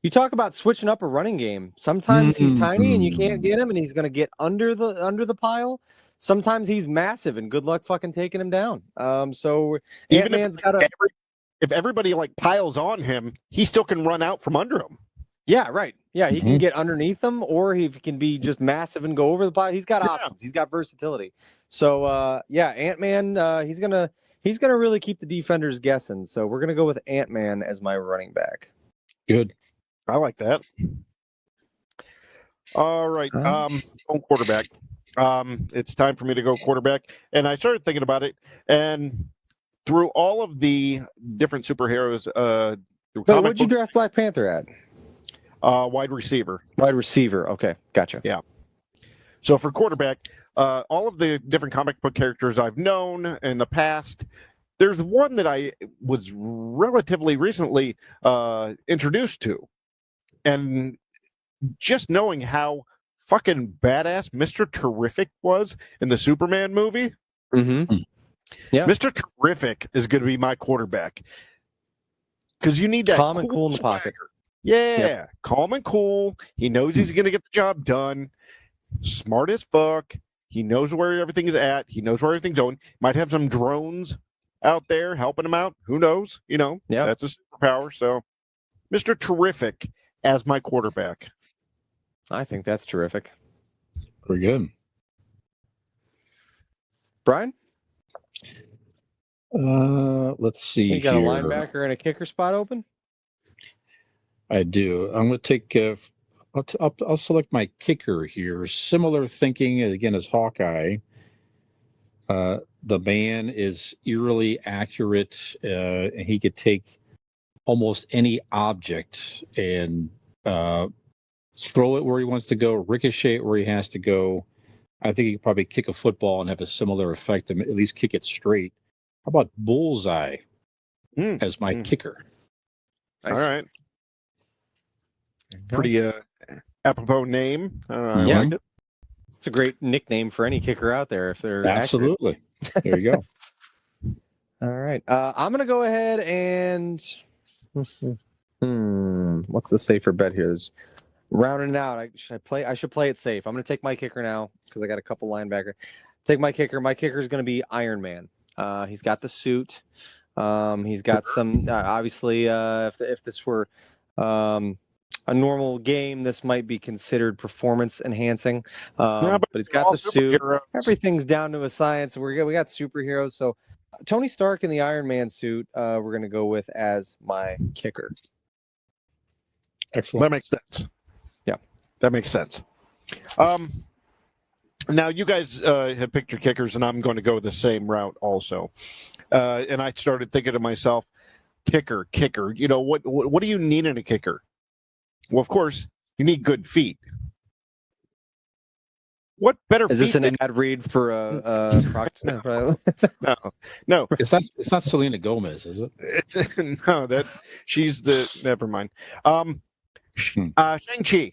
You talk about switching up a running game. Sometimes he's tiny and you can't get him, and he's going to get under the pile. Sometimes he's massive, and good luck fucking taking him down. So Even Ant-Man's got a... if everybody like piles on him, he still can run out from under him. Yeah, right. Yeah, he can get underneath them, or he can be just massive and go over the pile. He's got options. He's got versatility. So yeah, Ant-Man, he's gonna really keep the defenders guessing. So we're gonna go with Ant-Man as my running back. Good. I like that. All right. Going quarterback. It's time for me to go quarterback. And I started thinking about it, and through all of the different superheroes, But what'd you draft Black Panther at? Wide receiver. Wide receiver. Okay, gotcha. Yeah. So for quarterback, all of the different comic book characters I've known in the past, there's one that I was relatively recently introduced to. And just knowing how fucking badass Mr. Terrific was in the Superman movie, yeah, Mr. Terrific is going to be my quarterback. Because you need that calm and cool in the pocket. Yeah, calm and cool. He knows he's going to get the job done. Smart as fuck. He knows where everything is at. He knows where everything's going. Might have some drones out there helping him out. Who knows? You know, that's a superpower. So, Mr. Terrific as my quarterback. I think that's terrific. Pretty good. Brian? Let's see. You got here. a linebacker and a kicker spot open? I do. I'm going to take. I'll select my kicker here. Similar thinking again as Hawkeye. The man is eerily accurate, and he could take almost any object and throw it where he wants to go, ricochet it where he has to go. I think he could probably kick a football and have a similar effect, and at least kick it straight. How about Bullseye as my kicker? Nice. All right. Pretty apropos name. I like it. It's a great nickname for any kicker out there if they're absolutely. There you go. All right. I'm going to go ahead and what's the safer bet here? There's rounding it out. I should play it safe. I'm going to take my kicker now because I got a couple linebacker. Take my kicker. My kicker is going to be Iron Man. He's got the suit. He's got some. Obviously, if this were a normal game, this might be considered performance enhancing. But he's got the suit. Everything's down to a science. We got superheroes. So Tony Stark in the Iron Man suit, we're going to go with as my kicker. Excellent. That makes sense. Yeah, that makes sense. Now you guys have picked your kickers, and I'm going to go the same route also. And I started thinking to myself, kicker. You know what do you need in a kicker? Well, of course, you need good feet. What better? Is this an ad read for No. It's not Selena Gomez, is it? It's no. That she's the. Never mind. Shang-Chi.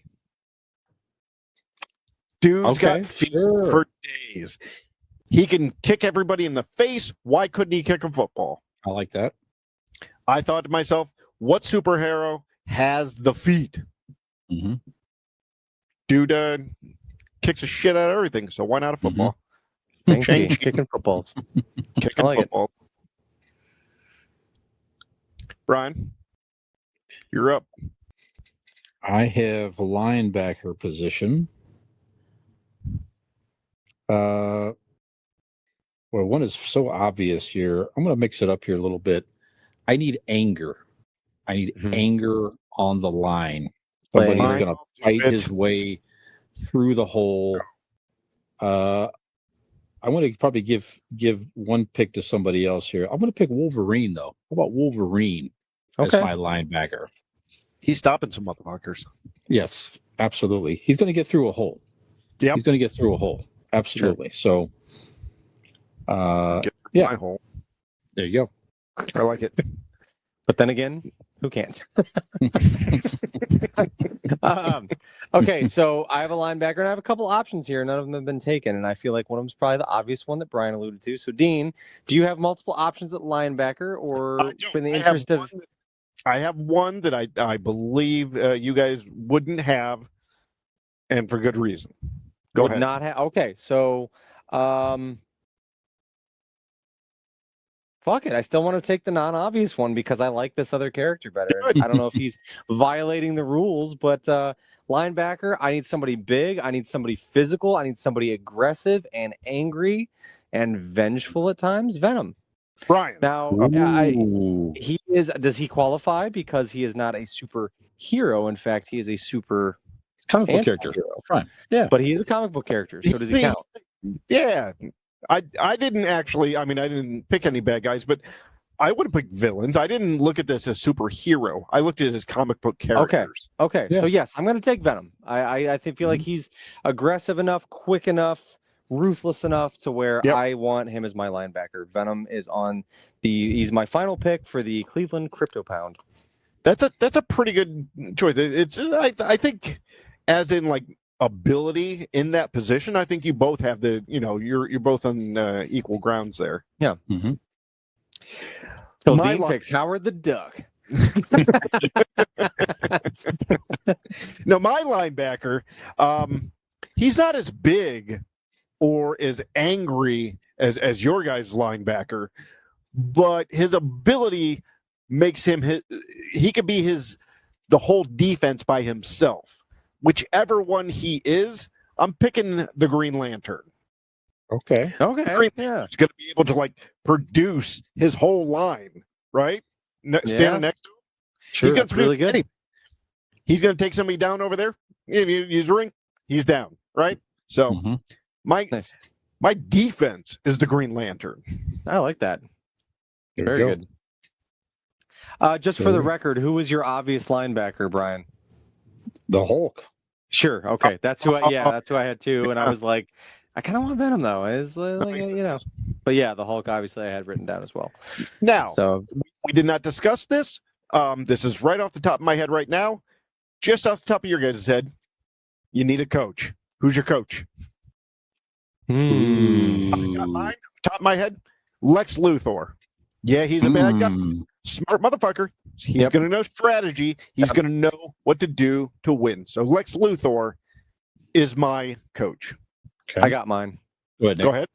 Dude's got feet for days. He can kick everybody in the face. Why couldn't he kick a football? I like that. I thought to myself, what superhero has the feet? Dude kicks the shit out of everything, so why not a football? Kicking footballs. Kicking footballs. Brian, you're up. I have a linebacker position. Well, one is so obvious here. I'm going to mix it up here a little bit. I need anger. I need anger on the line. Somebody's going to fight his way through the hole. I want to probably give one pick to somebody else here. I'm going to pick Wolverine, though. How about Wolverine as my linebacker? He's stopping some motherfuckers. Yes, absolutely. He's going to get through a hole. Yep. He's going to get through a hole. Absolutely. Sure. So, get through my hole. There you go. I like it. But then again, Who can't? Okay, so I have a linebacker, and I have a couple options here. None of them have been taken, and I feel like one of them is probably the obvious one that Brian alluded to. So, Dean, do you have multiple options at linebacker, or in the interest of... I have one that I believe you guys wouldn't have, and for good reason. Go ahead. Not have... Okay, so fuck it. I still want to take the non-obvious one because I like this other character better. I don't know if he's violating the rules, but linebacker, I need somebody big. I need somebody physical. I need somebody aggressive and angry and vengeful at times. Venom. Brian. Now, he is. Does he qualify because he is not a superhero? In fact, he is a super comic book character. Fine. Yeah, but he is a comic book character. So does he count? Yeah. I didn't actually. I mean, I didn't pick any bad guys, but I would have picked villains. I didn't look at this as superhero. I looked at it as comic book characters. Okay. Yeah. So yes, I'm going to take Venom. I feel like he's aggressive enough, quick enough, ruthless enough to where I want him as my linebacker. Venom is on he's my final pick for the Cleveland Crypto Pound. That's a pretty good choice. It's I think as in like ability in that position, I think you both have you're both on equal grounds there. Yeah. Mm-hmm. So Dean picks Howard the Duck. No, my linebacker, he's not as big or as angry as your guy's linebacker, but his ability makes him he could be the whole defense by himself. Whichever one he is, I'm picking the Green Lantern. Okay. Green Lantern's going to be able to like produce his whole line, right? Standing next to him. Sure, he's really good. Anything. He's going to take somebody down over there. If you use a ring, he's down, right? So my defense is the Green Lantern. I like that. Very good. Just for the record, who was your obvious linebacker, Brian? The Hulk. Sure. Okay. That's who I had too. And I was like, I kind of want Venom though. It's like, but yeah, the Hulk obviously I had written down as well. Now, we did not discuss this. This is right off the top of my head right now. Just off the top of your guys' head, you need a coach. Who's your coach? I got mine, top of my head, Lex Luthor. Yeah, he's a bad guy. Smart motherfucker. He's going to know strategy. He's going to know what to do to win. So Lex Luthor is my coach. Okay. I got mine. Go ahead.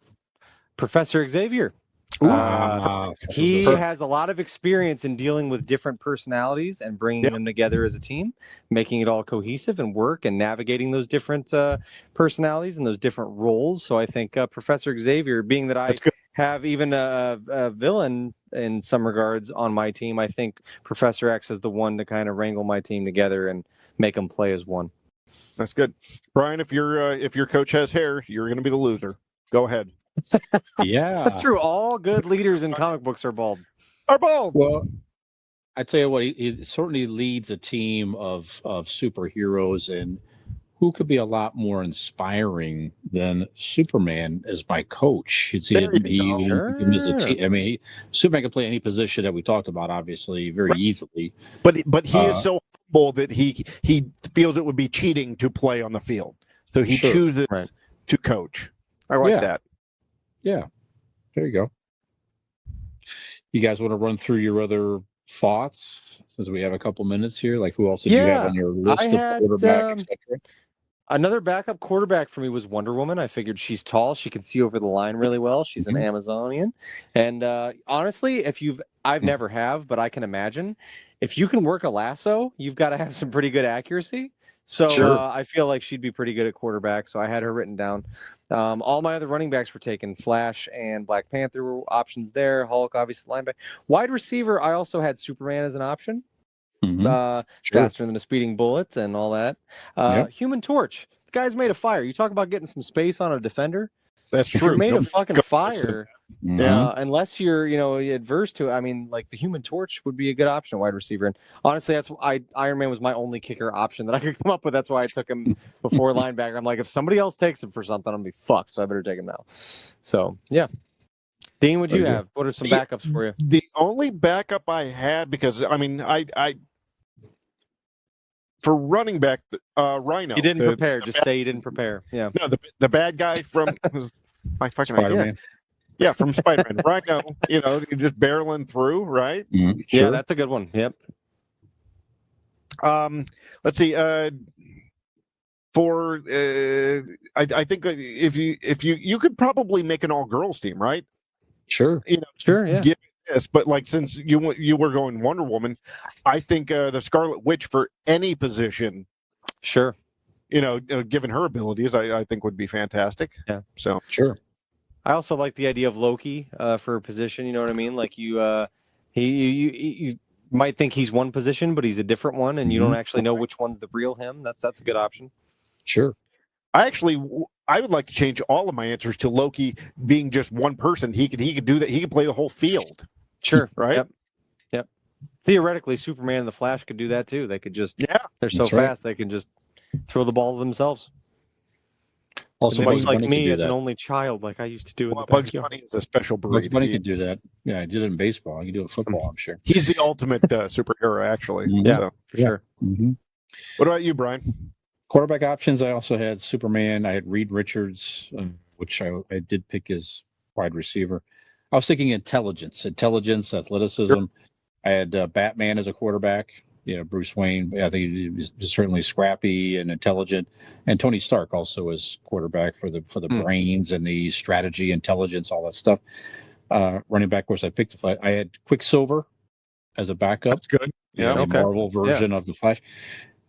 Professor Xavier. He has a lot of experience in dealing with different personalities and bringing them together as a team, making it all cohesive and work and navigating those different personalities and those different roles. So I think Professor Xavier, being that I have even a villain in some regards on my team, I think Professor X is the one to kind of wrangle my team together and make them play as one. That's good. Brian, if your coach has hair, you're going to be the loser. Go ahead. Yeah, that's true. All good leaders in comic books are bald. Well, I tell you what, he certainly leads a team of superheroes, and who could be a lot more inspiring than Superman as my coach? I mean, Superman can play any position that we talked about, obviously, very easily. But he is so humble that he feels it would be cheating to play on the field, so he chooses to coach. I like that. Yeah, there you go. You guys want to run through your other thoughts since we have a couple minutes here? Like, who else did you have on your list of quarterback, etc.? Another backup quarterback for me was Wonder Woman. I figured she's tall. She can see over the line really well. She's an Amazonian. And honestly, I've never have, but I can imagine, if you can work a lasso, you've got to have some pretty good accuracy. So I feel like she'd be pretty good at quarterback. So I had her written down. All my other running backs were taken. Flash and Black Panther were options there. Hulk, obviously, linebacker. Wide receiver, I also had Superman as an option. Faster than a speeding bullet and all that. Human Torch. The guy's made of fire. You talk about getting some space on a defender. That's true. If you're made of fucking fire, unless you're, adverse to it. I mean, like the Human Torch would be a good option, wide receiver. And honestly, that's why Iron Man was my only kicker option that I could come up with. That's why I took him before linebacker. I'm like, if somebody else takes him for something, I'm gonna be fucked. So I better take him now. So yeah, Dean, what do you Okay. have? What are some backups for you? The only backup I had, because I mean, I for running back, Rhino. You didn't the- prepare. the Just bad- say you didn't prepare. Yeah. No, the bad guy from my fucking idea. Spider-Man. Yeah, from Spider-Man. Rhino, you're just barreling through, right? Mhm. Yeah, Sure. that's a good one. Yep. Let's see. For I think that if you could probably make an all girls team, right? Sure. Sure. Yeah. Give this, but like since you were going Wonder Woman, I think the Scarlet Witch for any position, Sure. given her abilities, I think would be fantastic. Yeah. So Sure. I also like the idea of Loki for a position. You know what I mean? Like you might think he's one position, but he's a different one, and you don't actually know which one's the real him. That's a good option. Sure. I would like to change all of my answers to Loki being just one person. He could do that. He could play the whole field. Sure. Right? Yep. Theoretically, Superman and the Flash could do that too. They could just they're so That's right. fast they can just throw the ball to themselves. Also, And Bugs much like Bunny me could do as an that. only child, like I used to do in Well, the Bugs backyard. Bunny is a special Bugs breed. Bunny could do that. Yeah, I did it in baseball. I can do it in football, I'm sure. He's the ultimate superhero, actually. Yeah. So, For sure. Mm-hmm. what about you, Brian? Quarterback options, I also had Superman. I had Reed Richards, which I did pick as wide receiver. I was thinking intelligence, athleticism. Sure. I had Batman as a quarterback. Bruce Wayne. I think he was certainly scrappy and intelligent, and Tony Stark also as quarterback for the brains and the strategy, intelligence, all that stuff. Running back, of course, I picked. I had Quicksilver as a backup. That's good. Yeah. The Okay. Marvel version of the Flash,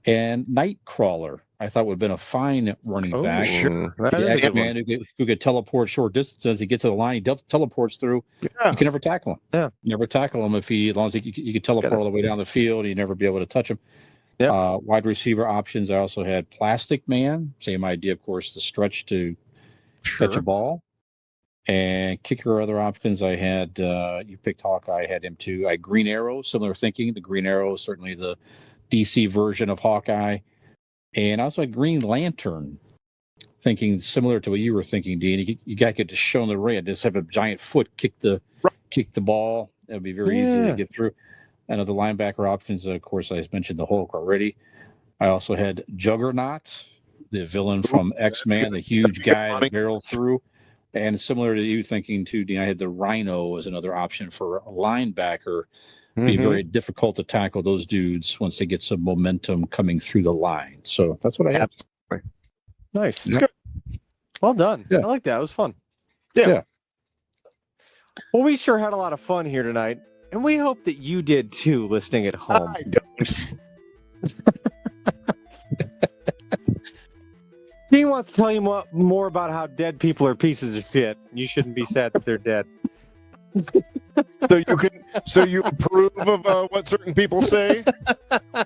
and Nightcrawler. I thought would have been a fine running back. sure. That The is a good X-Man one. who could teleport short distances. He gets to the line, he teleports through. Yeah. You can never tackle him. Yeah. You never tackle him as long as you could teleport all the way down the field. You never be able to touch him. Yep. Wide receiver options. I also had Plastic Man. Same idea, of course, the stretch to catch a ball. And kicker other options. I had you picked Hawkeye. I had him too. I had Green Arrow. Similar thinking. The Green Arrow is certainly the DC version of Hawkeye. And I also had Green Lantern, thinking similar to what you were thinking, Dean. You guy could just show in the ring, just have a giant foot kick the ball. That would be very easy to get through. And other linebacker options, of course, I mentioned the Hulk already. I also had Juggernaut, the villain from X-Men, the huge guy that barreled through. And similar to you thinking too, Dean, I had the Rhino as another option for a linebacker. Be very difficult to tackle those dudes once they get some momentum coming through the line. So that's what I had. Absolutely. Nice. It's good. Well done. Yeah. I like that. It was fun. Yeah. Well, we sure had a lot of fun here tonight, and we hope that you did too, listening at home. I don't. Dean wants to tell you more about how dead people are pieces of shit. You shouldn't be sad that they're dead. So you approve of what certain people say?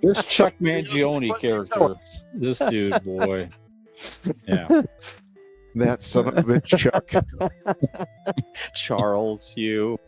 This Chuck Mangione character, this dude, boy. Yeah. That son of a bitch, Chuck. Charles, you.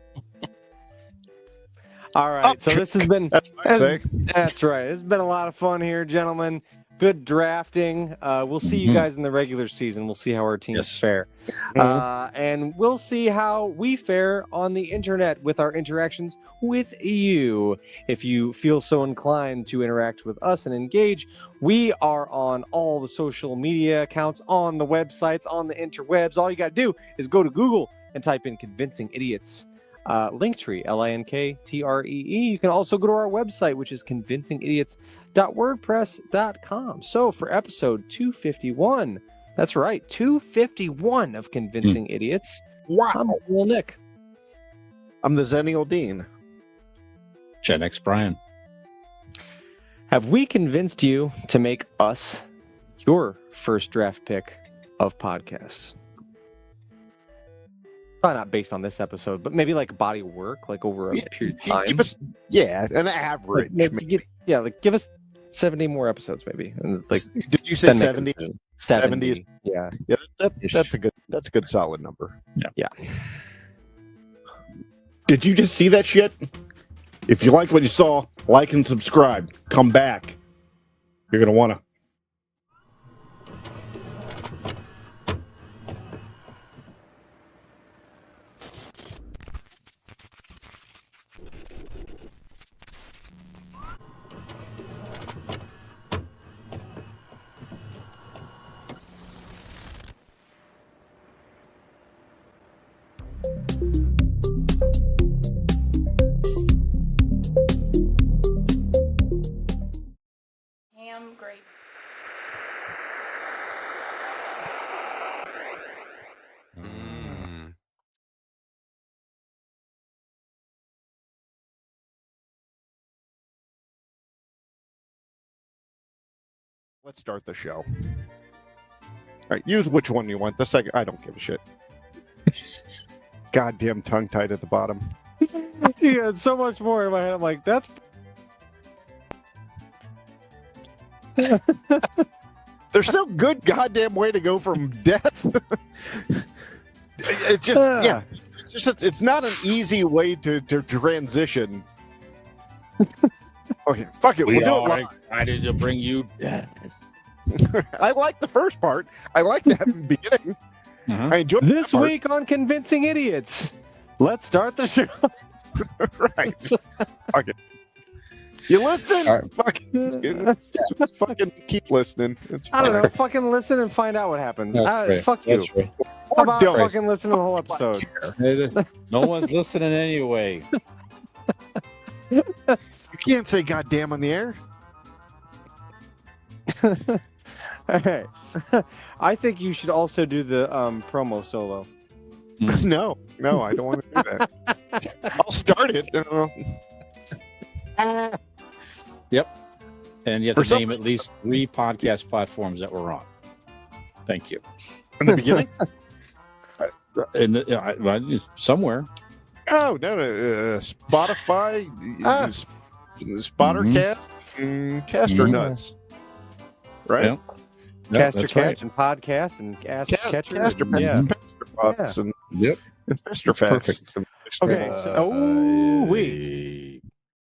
All right, so this has been. That's what I say. That's right. It's been a lot of fun here, gentlemen. Good drafting. We'll see you guys in the regular season. We'll see how our teams fare. And we'll see how we fare on the internet with our interactions with you. If you feel so inclined to interact with us and engage, we are on all the social media accounts, on the websites, on the interwebs. All you got to do is go to Google and type in Convincing Idiots. Linktree, LINKTREE. You can also go to our website, which is convincingidiots.wordpress.com. So for episode 251, that's right, 251 of Convincing Idiots. Wow. I'm Will Nick. I'm the Zennial Dean. Gen X Brian. Have we convinced you to make us your first draft pick of podcasts? Probably not based on this episode, but maybe like body work, like over a period of time. Give us, an average. Maybe. Give us 70 more episodes, maybe. And like, Did you say then make 70? it 70. Yeah. Yeah, that's a good solid number. Yeah. Did you just see that shit? If you liked what you saw, like and subscribe. Come back. You're going to want to. Let's start the show. All right, use which one you want. The second, I don't give a shit. Goddamn tongue tied at the bottom. You had so much more in my head. I'm like, that's. There's no good goddamn way to go from death. It's just, yeah. It's not an easy way to transition. Okay, fuck it. We'll do it live. Excited to bring you death. I like the first part. I like that beginning. I enjoyed This that part. week on Convincing Idiots. Let's start the show. Right. Fuck it. You listening? All right. Fucking keep listening. It's I don't fine. know. Fucking listen and find out what happens. That's right. Fuck you. That's right. How about don't. fucking listen to the whole episode? No one's listening anyway. You can't say goddamn on the air. All right. I think you should also do the promo solo. No, I don't want to do that. I'll start it. Yep. And you have For to some name at reason- least 3 podcast platforms that we're on. Thank you. In the beginning? Somewhere. Oh, no. Spotify, Spottercast, and Caster Nuts. Right? Yeah. Caster that's Catch right. and podcast and Caster Catcher. Caster and- yeah. Pots and Yep. Fister Fest. Perfect. Okay. So, oh, wait.